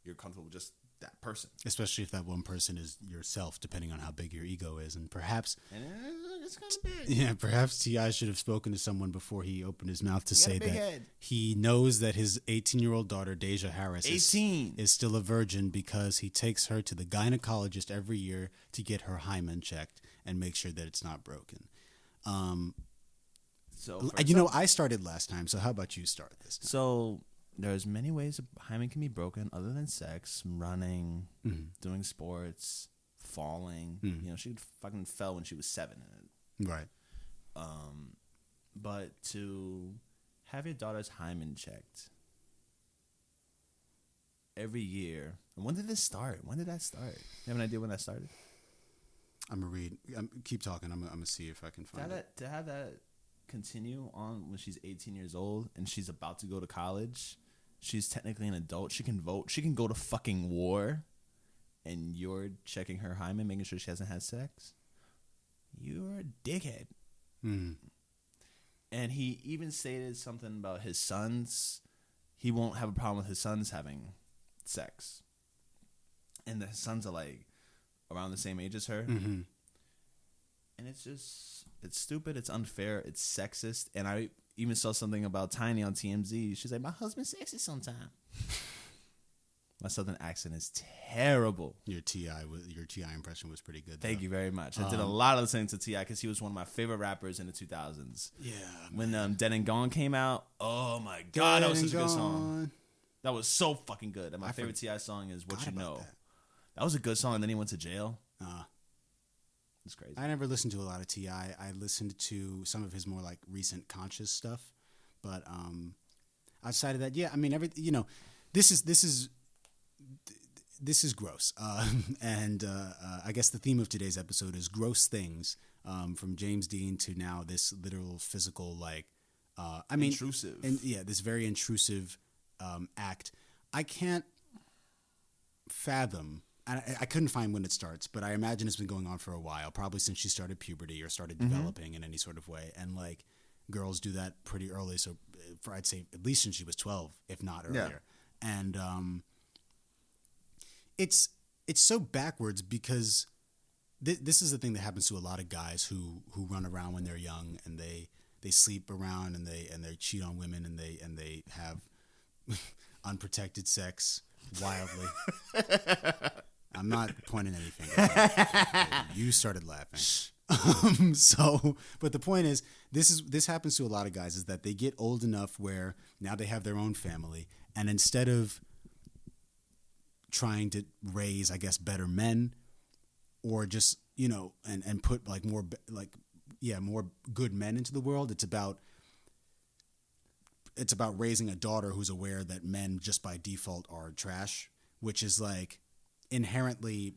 you're comfortable with just that person. Especially if that one person is yourself, depending on how big your ego is. And perhaps it's kind of big. Yeah, perhaps T.I. should have spoken to someone before he opened his mouth to say that head. He knows that his 18-year-old daughter, Deja Harris, 18, is still a virgin because he takes her to the gynecologist every year to get her hymen checked and make sure that it's not broken. So I started last time, so how about you start this time? So there's many ways a hymen can be broken other than sex: running, doing sports, falling. You know, she fucking fell when she was 7. Right. But to have your daughter's hymen checked every year. And when did this start? When did that start? You have an idea when that started? I'm gonna read. Keep talking. I'm gonna see if I can find it. To have that continue on when she's 18 years old and she's about to go to college. She's technically an adult. She can vote. She can go to fucking war. And you're checking her hymen, making sure she hasn't had sex. You're a dickhead. And he even stated something about his sons. He won't have a problem with his sons having sex. And his sons are like around the same age as her. And it's just, it's stupid, it's unfair, it's sexist. And I even saw something about Tiny on TMZ. She's like, my husband's sexy sometimes. My southern accent is terrible. Your T.I. impression was pretty good. Thank you very much. I did a lot of listening to T.I. because he was one of my favorite rappers in the 2000s. Yeah. When Dead and Gone came out, oh my God, that was such a good song. That was so fucking good. And my favorite T.I. song is What You Know. That was a good song, and then he went to jail. It's crazy. I never listened to a lot of T.I. I listened to some of his more like recent conscious stuff. But outside of that, yeah, I mean, this is gross. And I guess the theme of today's episode is gross things, from James Dean to now this literal physical, intrusive. And yeah, this very intrusive act. I can't fathom, and I couldn't find when it starts, but I imagine it's been going on for a while, probably since she started puberty or started developing in any sort of way. And like girls do that pretty early. So I'd say at least since she was 12, if not earlier. Yeah. And it's so backwards because this is the thing that happens to a lot of guys who run around when they're young and they sleep around and they cheat on women and they have unprotected sex wildly. I'm not pointing any fingers. You started laughing. But the point is, this happens to a lot of guys, is that they get old enough where now they have their own family, and instead of trying to raise, I guess, better men, or just, and put like more good men into the world, it's about raising a daughter who's aware that men just by default are trash, which is like inherently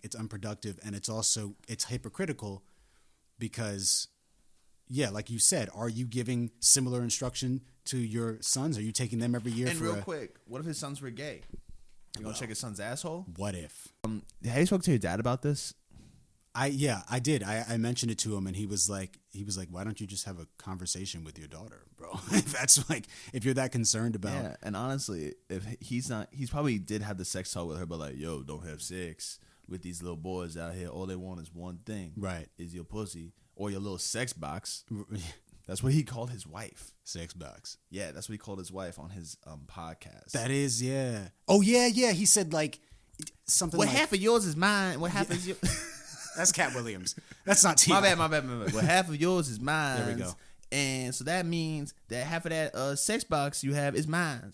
it's unproductive, and it's hypocritical because, yeah, like you said, are you giving similar instruction to your sons? Are you taking them every year? And real quick, what if his sons were gay? You gonna check his son's asshole? What if? Have you spoke to your dad about this? I did. I mentioned it to him, and he was like, why don't you just have a conversation with your daughter, bro? If you're that concerned about. Yeah, and honestly, if he's probably did have the sex talk with her, but like, yo, don't have sex with these little boys out here. All they want is one thing, right? Is your pussy or your little sex box. That's what he called his wife. Sex box. Yeah, that's what he called his wife on his podcast. That is, yeah. Oh yeah. He said like something. Well, half of yours is mine. What half is yours? That's Cat Williams. That's not T.I. My bad. Well, half of yours is mine. There we go. And so that means that half of that sex box you have is mine.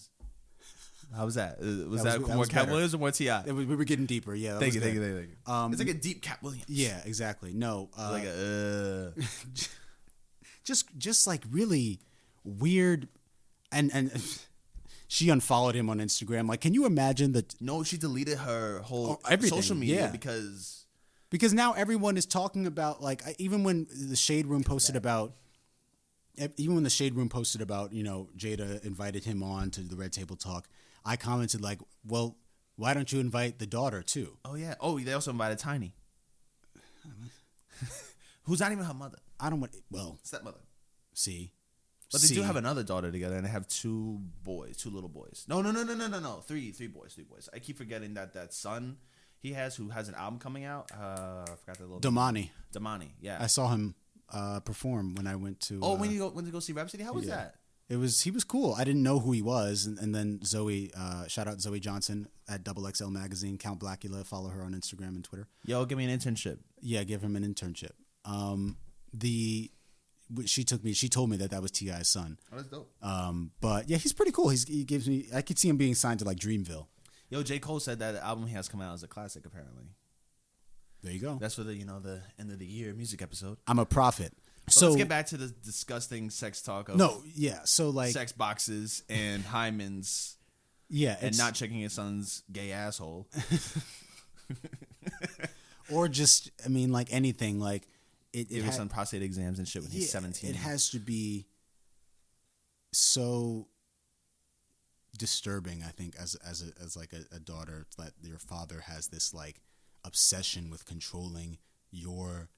How was that? Was that more Cat Williams or more T.I.? We were getting deeper. Yeah. Thank you. It's like a deep Cat Williams. Yeah, exactly. No. Like a. Just like really weird, and she unfollowed him on Instagram. Like, can you imagine that? No, she deleted her whole social media because Because now everyone is talking about, like, even when the Shade Room posted about, Jada invited him on to the Red Table Talk, I commented like, well, why don't you invite the daughter too? Oh yeah. Oh, they also invited Tiny, who's not even her mother. I don't want. Well, stepmother. See, but they do have another daughter together, and they have two little boys. No. 3 boys. I keep forgetting that son he has, who has an album coming out. I forgot the little Damani. Yeah. I saw him perform when I went to. Oh, when you go see Rhapsody, how was that? He was cool. I didn't know who he was, and then Zoe, shout out Zoe Johnson at XXL Magazine, Count Blackula, follow her on Instagram and Twitter. Yo, give me an internship. Yeah, give him an internship. She told me that was T.I.'s son. Oh, that's dope. But yeah, he's pretty cool. He gives me, I could see him being signed to like Dreamville. Yo, J. Cole said that the album he has coming out is a classic. Apparently, there you go. That's for the end of the year music episode. I'm a prophet. So let's get back to the disgusting sex talk of so like sex boxes and hymens. Yeah, and not checking his son's gay asshole. Or just, I mean, like anything, like give his son prostate exams and shit when he's 17. It has to be so disturbing, I think, as like a daughter, that your father has this like obsession with controlling your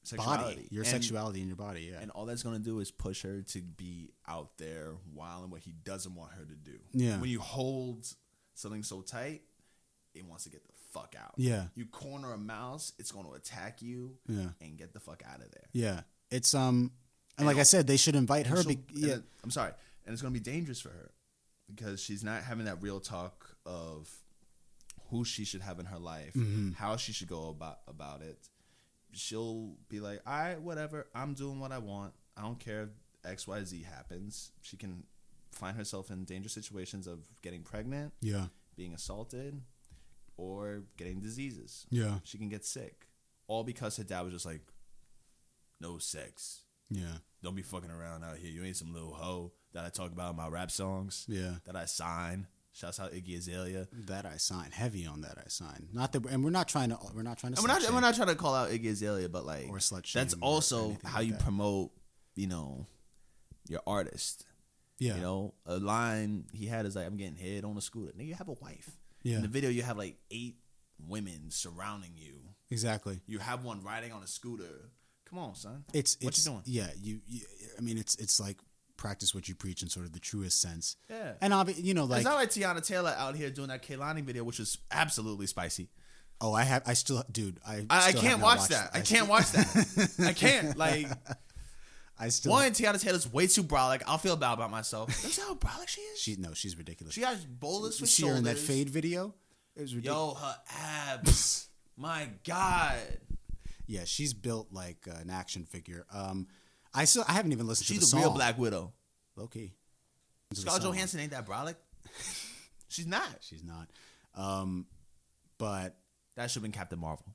sexuality. Body, sexuality in your body, yeah. And all that's going to do is push her to be out there wilding what he doesn't want her to do. Yeah. When you hold something so tight, it wants to get the fuck out. Yeah. You corner a mouse, it's going to attack you. Yeah. And get the fuck out of there. Yeah. It's and like I said, they should invite her. I'm sorry, and it's going to be dangerous for her because she's not having that real talk of who she should have in her life, how she should go about it. She'll be like, all right, whatever. I'm doing what I want. I don't care if XYZ happens. She can find herself in dangerous situations of getting pregnant, being assaulted, or getting diseases. Yeah. She can get sick. All because her dad was just like, no sex. Yeah. Don't be fucking around out here. You ain't some little hoe that I talk about in my rap songs. Yeah. That I sign. Shouts out Iggy Azalea. That I sign. Heavy on that I sign. Not that, and we're not trying to. We're not trying to. We're not trying to call out Iggy Azalea, but like, or slut shame. That's also how you promote, your artist. Yeah. A line he had is like, "I'm getting head on a scooter." Nigga, you have a wife. Yeah. In the video, you have like 8 women surrounding you. Exactly. You have one riding on a scooter. Come on, son. What you doing? Yeah. You. I mean, it's like, practice what you preach in sort of the truest sense. Yeah. And like, it's not like Tiana Taylor out here doing that Kehlani video, which is absolutely spicy. Oh, I can't watch that. I can't watch that. I can't. Like, Tiana Taylor's way too brolic. I'll feel bad about myself. That's how brolic she is. She's ridiculous. She has boulders for shoulders. See her in that Fade video? It was ridiculous. Yo, her abs. My God. Yeah, she's built like an action figure. I haven't even listened to the song. She's a real Black Widow. Low key. Scarlett Johansson ain't that brolic. She's not. She's not. But that should have been Captain Marvel.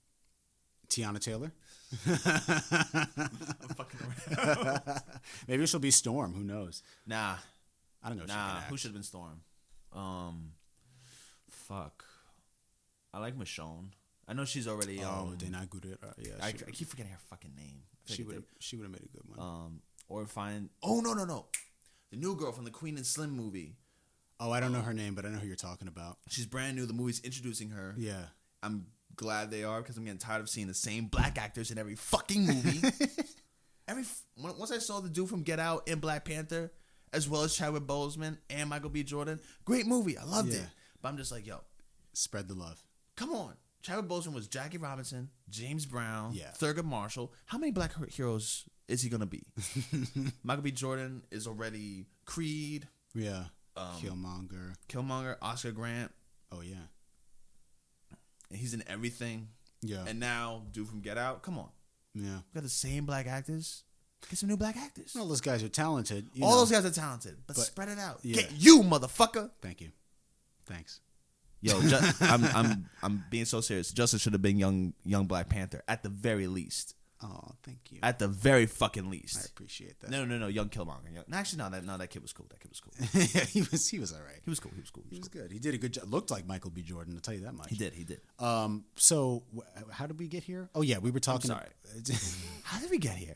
Tiana Taylor. I'm fucking around. Maybe she'll be Storm. Who knows? Nah. I don't know. Who should have been Storm? Fuck. I like Michonne. I know she's already. Dana Gudera. Yeah. I keep forgetting her fucking name. She would have made a good one. Or find. Oh no. The new girl from the Queen and Slim movie. Oh, I don't know her name, but I know who you're talking about. She's brand new. The movie's introducing her. Yeah. I'm glad they are because I'm getting tired of seeing the same black actors in every fucking movie. Once I saw the dude from Get Out in Black Panther, as well as Chadwick Boseman and Michael B. Jordan, great movie. I loved it. But I'm just like, yo. Spread the love. Come on. Chadwick Boseman was Jackie Robinson, James Brown, yeah. Thurgood Marshall. How many black heroes is he going to be? Michael B. Jordan is already Creed. Yeah. Killmonger. Oscar Grant. Oh, yeah. And he's in everything. Yeah. And now, dude from Get Out. Come on. Yeah. We got the same black actors. Get some new black actors. All those guys are talented. All those guys are talented. But spread it out. Yeah. Get you, motherfucker. Thank you. Thanks. Yo, I'm being so serious. Justice should have been young Black Panther at the very least. Oh, thank you. At the very fucking least. I appreciate that. No, Young Killmonger. Actually, no, that kid was cool. Yeah, he was all right. He was cool. He was good. He did a good job. Looked like Michael B. Jordan, I'll tell you that much. He did. So how did we get here? Oh yeah, we were talking. I'm sorry. How did we get here?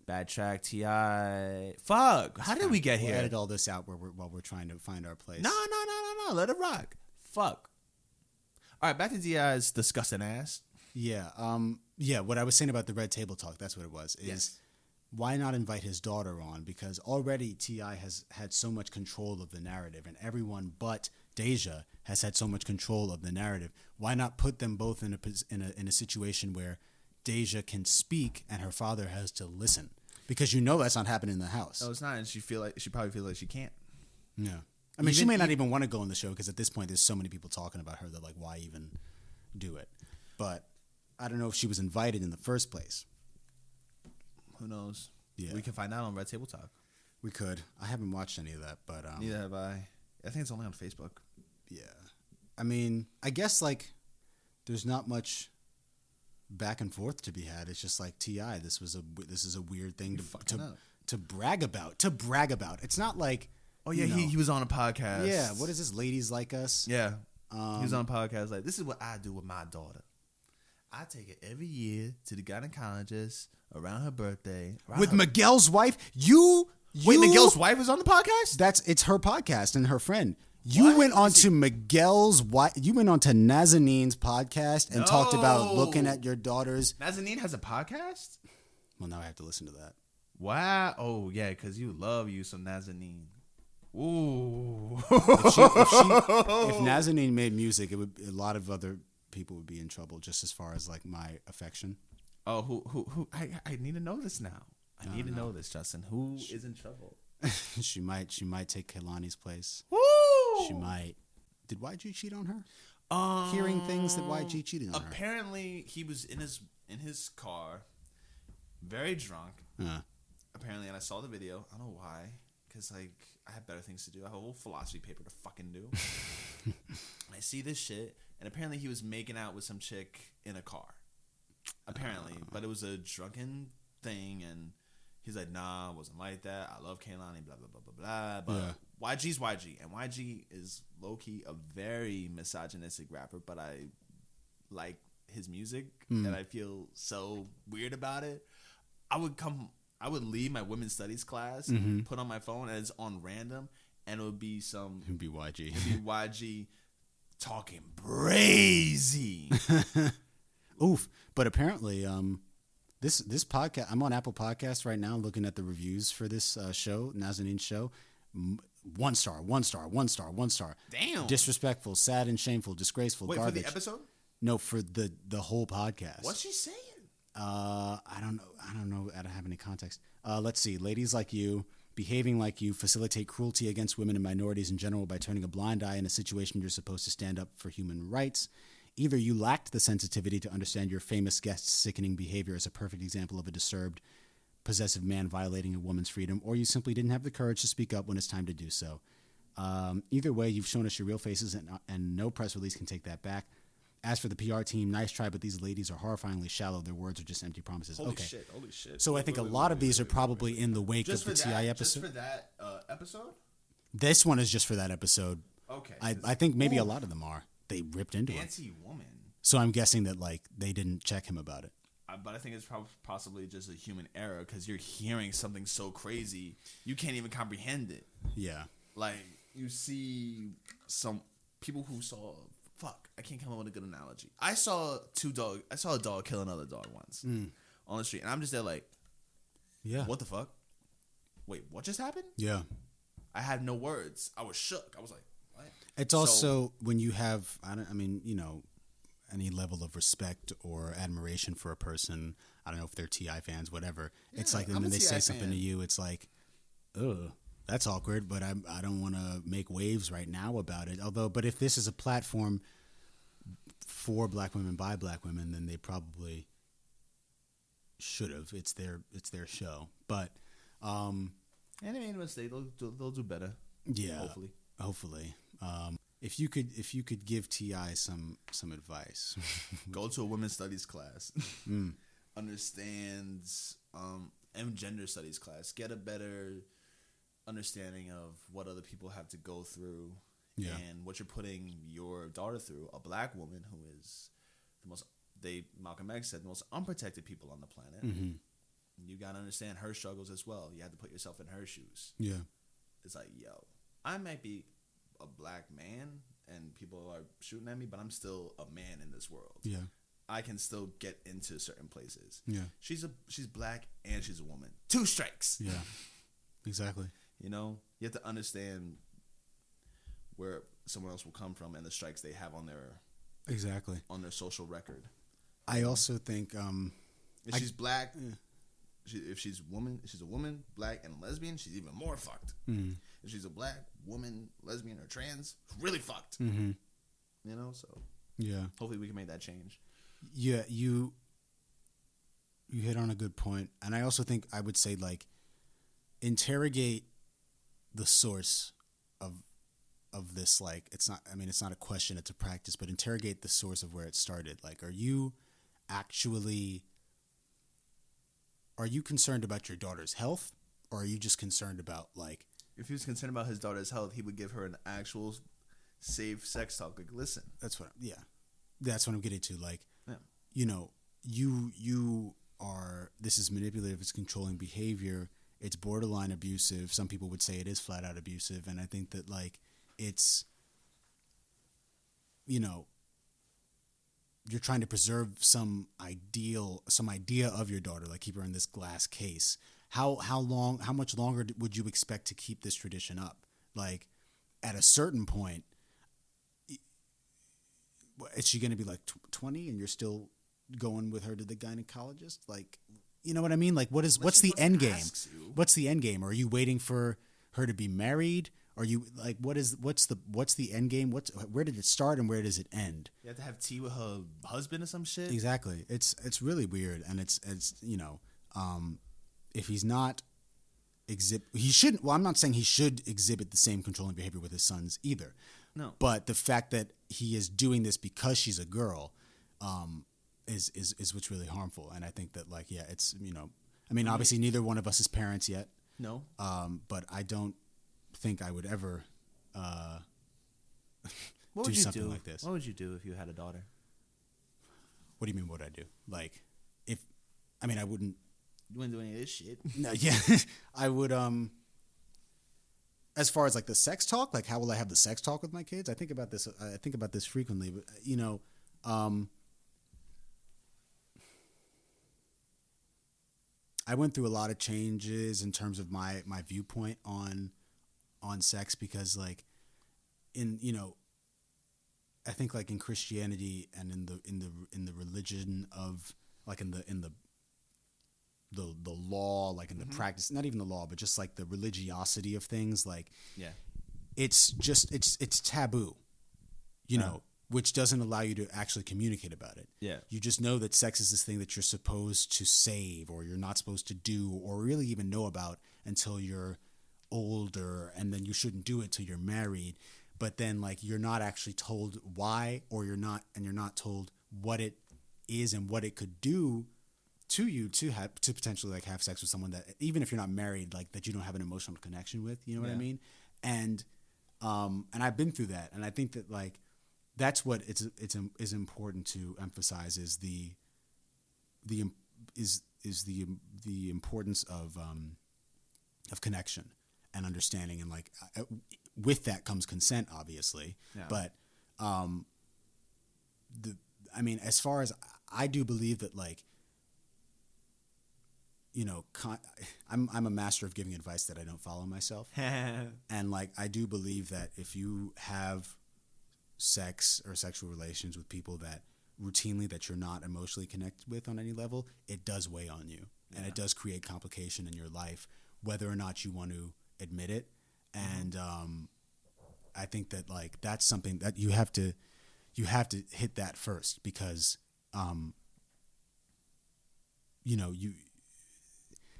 Bad track, T.I. Fuck. How did we get here? We'll edit all this out while we're trying to find our place. No. Let it rock. Fuck. All right, back to T.I.'s disgusting ass. Yeah. Yeah. What I was saying about the Red Table Talk, that's what it was. Why not invite his daughter on? Because already T.I. has had so much control of the narrative, and everyone but Deja has had so much control of the narrative. Why not put them both in a situation where Deja can speak and her father has to listen? Because that's not happening in the house. No, it's not. And she probably feels like she can't. Yeah. I mean, she may not even want to go on the show because at this point there's so many people talking about her that like, why even do it? But I don't know if she was invited in the first place. Who knows? Yeah. We can find out on Red Table Talk. We could. I haven't watched any of that, but neither have I. I think it's only on Facebook. Yeah. I mean, I guess like there's not much back and forth to be had. It's just like T.I. This is a weird thing to brag about. To brag about. It's not like he was on a podcast. Yeah. What is this? Ladies Like Us. Yeah. He was on a podcast like, this is what I do with my daughter. I take it every year to the gynecologist around her birthday. With Miguel's wife? Wait, Miguel's wife was on the podcast? It's her podcast and her friend. You went on to Miguel's wife. You went on to Nazanin's podcast and talked about looking at your daughters. Nazanin has a podcast? Well, now I have to listen to that. Wow. Oh, yeah, because you love you some Nazanin. Ooh. If Nazanin made music, a lot of other people would be in trouble just as far as like my affection. Oh, who? I need to know this now. I need to know this, Justin. Who is in trouble? She might take Kehlani's place. Woo! She might. Did YG cheat on her? Hearing things that YG cheated on her. Apparently, he was in his car, very drunk. Apparently, and I saw the video. I don't know why, because like I have better things to do. I have a whole philosophy paper to fucking do. I see this shit, and apparently he was making out with some chick in a car. Apparently, but it was a drunken thing, and he's like, "Nah, it wasn't like that. I love Kehlani, blah blah blah blah blah." But YG's YG, and YG is low key a very misogynistic rapper. But I like his music, and I feel so weird about it. I would leave my women's studies class, put on my phone, and it's on random, and it would be YG. It'd be YG talking brazy. Oof. But apparently, this podcast, I'm on Apple Podcasts right now looking at the reviews for this show, Nazanin's show. 1 star, 1 star, 1 star, 1 star. Damn. Disrespectful, sad and shameful, disgraceful, garbage. For the episode? No, for the whole podcast. What's she saying? I don't know. I don't have any context. Let's see. Ladies like you, behaving like you, facilitate cruelty against women and minorities in general by turning a blind eye in a situation you're supposed to stand up for human rights. Either you lacked the sensitivity to understand your famous guest's sickening behavior as a perfect example of a disturbed, possessive man violating a woman's freedom, or you simply didn't have the courage to speak up when it's time to do so. Either way, you've shown us your real faces, and no press release can take that back. As for the PR team, nice try, but these ladies are horrifyingly shallow. Their words are just empty promises. Holy shit. So I think a lot of these are probably in the wake of the T.I. episode. Just for that episode? This one is just for that episode. Okay. I think maybe a lot of them are. They ripped into it. Anti-woman. So I'm guessing that like they didn't check him about it. But I think it's possibly just a human error because you're hearing something so crazy you can't even comprehend it. Yeah. Like you see some people who saw. Fuck, I can't come up with a good analogy. I saw a dog kill another dog once on the street, and I'm just there like, yeah, what the fuck? Wait, what just happened? Yeah. I had no words. I was shook. I was like, what? It's also when you have, any level of respect or admiration for a person. I don't know if they're T.I. fans, whatever. Yeah, it's like when they say something to you, it's like, ugh, that's awkward, but I don't want to make waves right now about it. But if this is a platform for black women by black women, then they probably should have. It's their show. But and I made a mistake. They'll do better. Yeah, hopefully. If you could give T.I. some advice, go to a women's studies class. understands in gender studies class, get a better understanding of what other people have to go through and what you're putting your daughter through. A black woman who is the most, Malcolm X said, the most unprotected people on the planet. Mm-hmm. You got to understand her struggles as well. You have to put yourself in her shoes. Yeah. It's like, yo, I might be a black man and people are shooting at me, but I'm still a man in this world. Yeah. I can still get into certain places. Yeah. She's black and she's a woman. 2 strikes. Yeah. Exactly. You know, you have to understand where someone else will come from and the strikes they have on their social record. I also think if she's black, if she's a woman, black, and lesbian, she's even more fucked. Mm-hmm. If she's a black woman, lesbian, or trans, really fucked. Mm-hmm. You know, so yeah. Hopefully we can make that change. Yeah, you hit on a good point, and I also think I would say like interrogate the source of this. Like, it's not a question, it's a practice, but interrogate the source of where it started. Like, are you concerned about your daughter's health, or are you just concerned about like? If he was concerned about his daughter's health, he would give her an actual safe sex talk. Like, listen, that's what I'm getting to. Like, yeah. You know, you are. This is manipulative. It's controlling behavior. It's borderline abusive. Some people would say it is flat out abusive, and I think that like it's, you know, you're trying to preserve some idea of your daughter, like keep her in this glass case. How much longer would you expect to keep this tradition up? Like, at a certain point, is she going to be like 20 and you're still going with her to the gynecologist? Like, you know what I mean? Like, what's the end game? What's the end game? Are you waiting for her to be married? Are you like, what's the end game? Where did it start and where does it end? You have to have tea with her husband or some shit. Exactly. It's really weird, and it's you know, if he's not he shouldn't. Well, I'm not saying he should exhibit the same controlling behavior with his sons either. No. But the fact that he is doing this because she's a girl, is what's really harmful. And I think that like, yeah, it's, you know, I mean, obviously neither one of us is parents yet. No. But I don't think I would ever do something like this. What would you do if you had a daughter? What do you mean what would I do? Like, I wouldn't. You wouldn't do any of this shit. No, yeah. I would, as far as like the sex talk, like how will I have the sex talk with my kids? I think about this frequently, but you know, I went through a lot of changes in terms of my viewpoint on sex, because like in I think like in Christianity and in the religion of like in the law, like in the practice, not even the law, but just like the religiosity of things, like it's taboo, you know, which doesn't allow you to actually communicate about it. Yeah. You just know that sex is this thing that you're supposed to save, or you're not supposed to do, or really even know about until you're older, and then you shouldn't do it till you're married. But then like you're not actually told why, or you're not told what it is and what it could do to you to potentially like have sex with someone that, even if you're not married, like that you don't have an emotional connection with, you know what I mean? And I've been through that, and I think that like that's what is important to emphasize is the importance of connection and understanding, and like with that comes consent, obviously. Yeah. But as far as I do believe that, like, you know, I'm a master of giving advice that I don't follow myself. And like, I do believe that if you have sex or sexual relations with people that routinely that you're not emotionally connected with on any level, it does weigh on you, and it does create complication in your life, whether or not you want to admit it. And I think that like that's something that you have to hit that first, because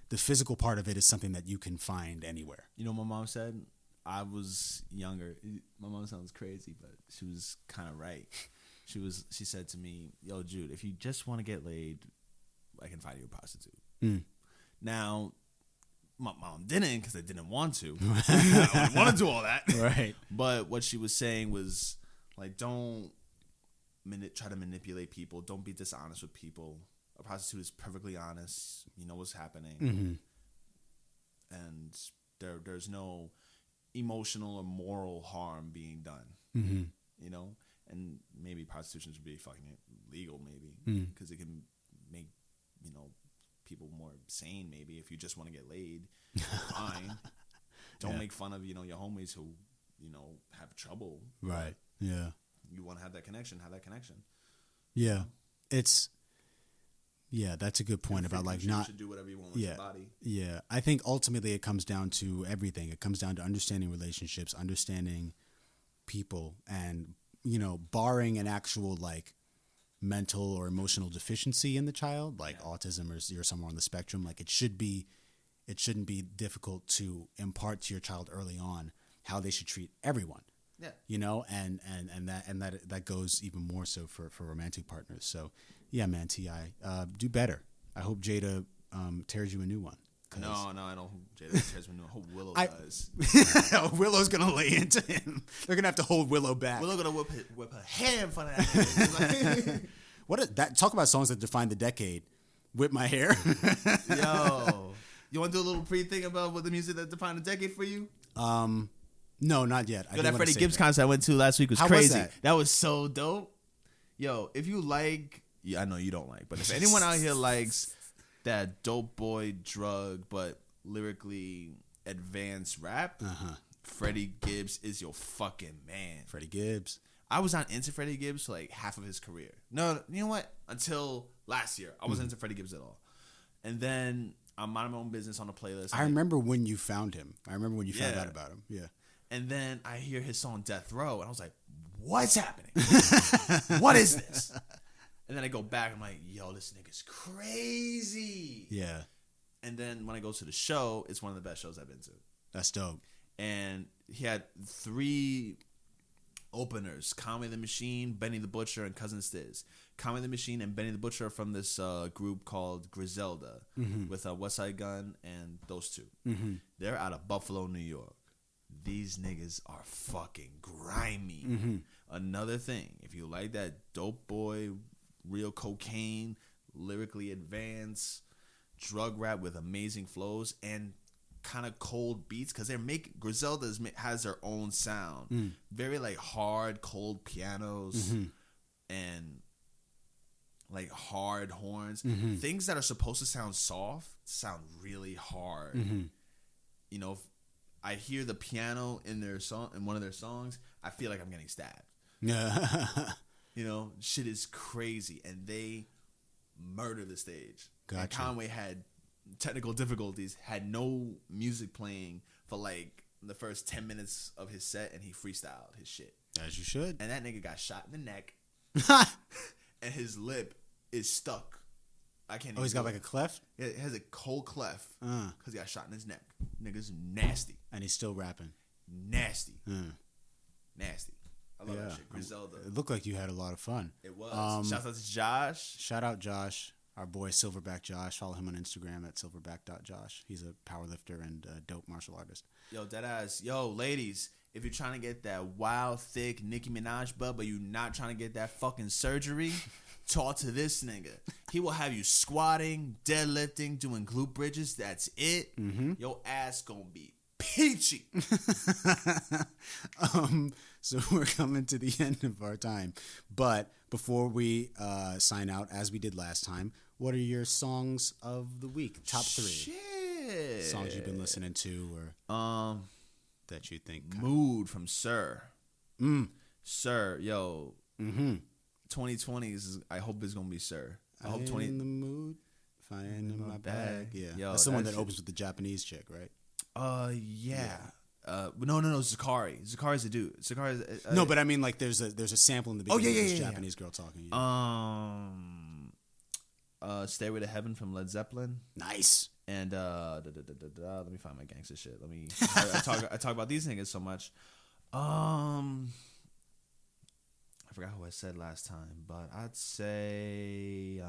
the physical part of it is something that you can find anywhere. You know what my mom said? I was younger. My mom sounds crazy, but she was kind of right. She said to me, "Yo, Jude, if you just want to get laid, I can find you a prostitute. Mm. Now, my mom didn't because I didn't want to. I didn't want to do all that. Right. But what she was saying was, like, don't try to manipulate people. Don't be dishonest with people. A prostitute is perfectly honest. You know what's happening. Mm-hmm. And there's no emotional or moral harm being done. Mm-hmm. You know? And maybe prostitution should be fucking legal, maybe. Because it can make, you know, people more sane, maybe. If you just want to get laid, fine. Don't make fun of, you know, your homies who, you know, have trouble. Right. Yeah. You want to have that connection, Yeah. That's a good point about like you not should do whatever you want with your body. Yeah. I think ultimately it comes down to everything. It comes down to understanding relationships, understanding people, and, you know, barring an actual like mental or emotional deficiency in the child, like autism or you're somewhere on the spectrum, like it shouldn't be difficult to impart to your child early on how they should treat everyone. Yeah. You know, and that goes even more so for romantic partners. So yeah, man, T.I., do better. I hope Jada tears you a new one. No, I don't hope Jada tears me a new one. I hope Willow does. Willow's gonna lay into him. They're gonna have to hold Willow back. Willow gonna whip her hair in front of that. Talk about songs that define the decade. Whip my hair. Yo, you want to do a little pre-thing about what the music that defined the decade for you? No, not yet. Yo, that Freddie Gibbs concert I went to last week was crazy. Was that was so dope. Yo, if you like, I know you don't like, but if anyone out here likes that dope boy drug but lyrically advanced rap, Freddie Gibbs is your fucking man. Freddie Gibbs. I was not into Freddie Gibbs for like half of his career. No, you know what? Until last year, I wasn't into Freddie Gibbs at all. And then I'm minding my own business on a playlist. I remember when you found him. I remember when you found out about him. Yeah. And then I hear his song Death Row, and I was like, what's happening? What is this? And then I go back, I'm like, yo, this nigga's crazy. Yeah. And then when I go to the show, it's one of the best shows I've been to. That's dope. And he had 3 openers: Conway the Machine, Benny the Butcher, and Cousin Stiz. Conway the Machine and Benny the Butcher from this group called Griselda with West Side Gun and those two. They're out of Buffalo, New York. These niggas are fucking grimy. Another thing, if you like that dope boy, real cocaine, lyrically advanced, drug rap with amazing flows and kind of cold beats, because Griselda has their own sound. Very like hard, cold pianos and like hard horns. Things that are supposed to sound soft sound really hard. You know, if I hear the piano in their song, in one of their songs, I feel like I'm getting stabbed. Yeah. You know, shit is crazy, and they murder the stage. Gotcha. And Conway had technical difficulties, had no music playing for like the first 10 minutes of his set, and he freestyled his shit. As you should. And that nigga got shot in the neck, and his lip is stuck. I can't. Oh, he's got like a cleft? It has a cold cleft because he got shot in his neck. Nigga's nasty. And he's still rapping. Nasty. Nasty. I love that shit. Griselda. It looked like you had a lot of fun. It was. Shout out to Josh. Shout out Josh, our boy Silverback Josh. Follow him on Instagram at silverback.josh. He's a powerlifter and a dope martial artist. Yo, deadass. Yo, ladies, if you're trying to get that wild, thick Nicki Minaj butt, but you're not trying to get that fucking surgery, talk to this nigga. He will have you squatting, deadlifting, doing glute bridges. That's it. Your ass gonna be peachy. So we're coming to the end of our time. But before we sign out, as we did last time, what are your songs of the week? Top 3. Shit. Songs you've been listening to or that you think. Mood from Sir. Sir, yo. 2020 is, I hope it's gonna be Sir. I hope 20 in the mood, fire in my bag. Yeah. Yo, that's the one that opens with the Japanese chick, right? Yeah. No, Zakari. Zakari's a dude. Zakari's no, but I mean, like, there's a sample in the beginning of this Japanese girl talking. Stairway to Heaven from Led Zeppelin. Nice. And let me find my gangster shit. I talk about these niggas so much. I forgot who I said last time, but I'd say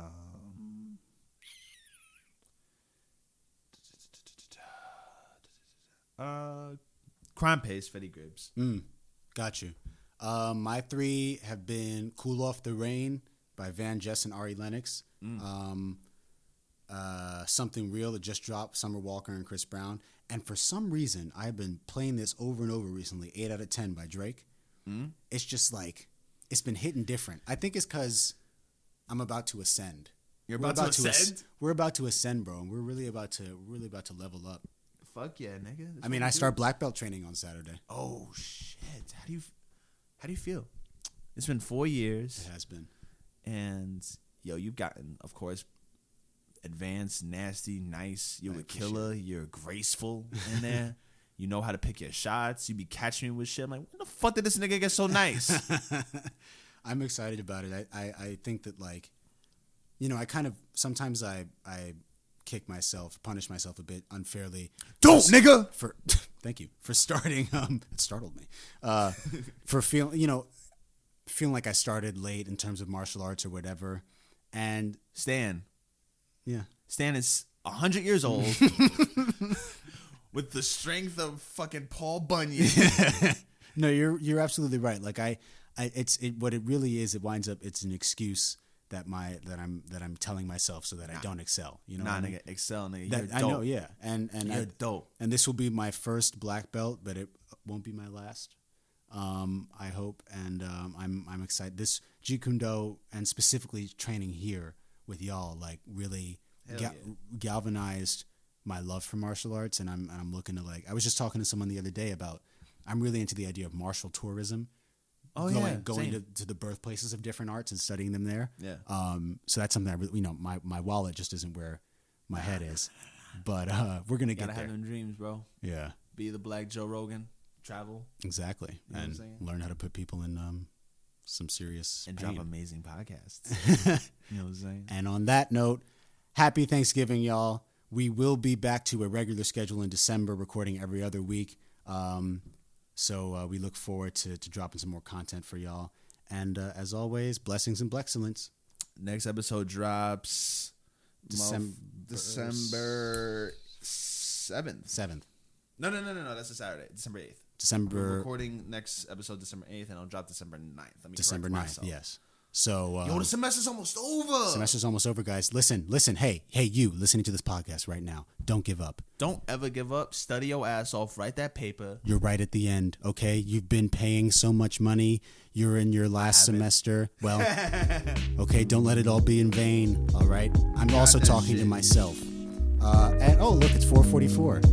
Crime Pace, Fetty Gribbs. Got you. My 3 have been Cool Off the Rain by Van Jess and Ari Lennox. Something Real that just dropped, Summer Walker and Chris Brown. And for some reason, I've been playing this over and over recently, 8 out of 10 by Drake. It's just like, it's been hitting different. I think it's because I'm about to ascend. You're about to ascend? We're about to ascend, bro. And we're really about to level up. Fuck yeah, nigga. I mean, I start black belt training on Saturday. Oh, shit. How do you feel? It's been 4 years. It has been. And, yo, you've gotten, of course, advanced, nasty, nice. You're a killer. You're graceful in there. You know how to pick your shots. You be catching me with shit. I'm like, when the fuck did this nigga get so nice? I'm excited about it. I think that, like, you know, I kind of, sometimes I punish myself a bit unfairly. Don't, nigga! Thank you. For starting, it startled me. For feeling like I started late in terms of martial arts or whatever. And Stan. Yeah. Stan is 100 years old. With the strength of fucking Paul Bunyan. No, you're absolutely right. Like what it really is, it winds up, it's an excuse that I'm telling myself so that I don't excel. You know, nigga, excel, nigga. You're dope. I know, yeah, and you're dope. And this will be my first black belt, but it won't be my last. I hope, and I'm excited. This Jeet Kune Do and specifically training here with y'all, like, really galvanized my love for martial arts, and I'm looking to, like, I was just talking to someone the other day about, I'm really into the idea of martial tourism. Going to the birthplaces of different arts and studying them there. Yeah. So that's something I really, my wallet just isn't where my head is, but we're gonna get there. Gotta have them dreams, bro. Yeah. Be the Black Joe Rogan. Travel. Exactly. You know and learn how to put people in some serious and pain. drop amazing podcasts. You know what I'm saying? And on that note, happy Thanksgiving, y'all. We will be back to a regular schedule in December, recording every other week. So we look forward to dropping some more content for y'all. And as always, blessings and blexcellence. Next episode drops December 7th. 7th. No. That's a Saturday. December 8th. We're recording next episode December 8th, and it'll drop December 9th. December 9th, yes. So, the semester's almost over. Semester's almost over, guys. Listen. Hey, you listening to this podcast right now. Don't give up. Don't ever give up. Study your ass off. Write that paper. You're right at the end, okay? You've been paying so much money. You're in your last semester. Well, okay, don't let it all be in vain, all right? I'm also talking to myself. And look, it's 4:44.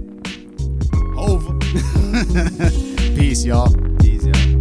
Over. Peace, y'all. Peace, y'all.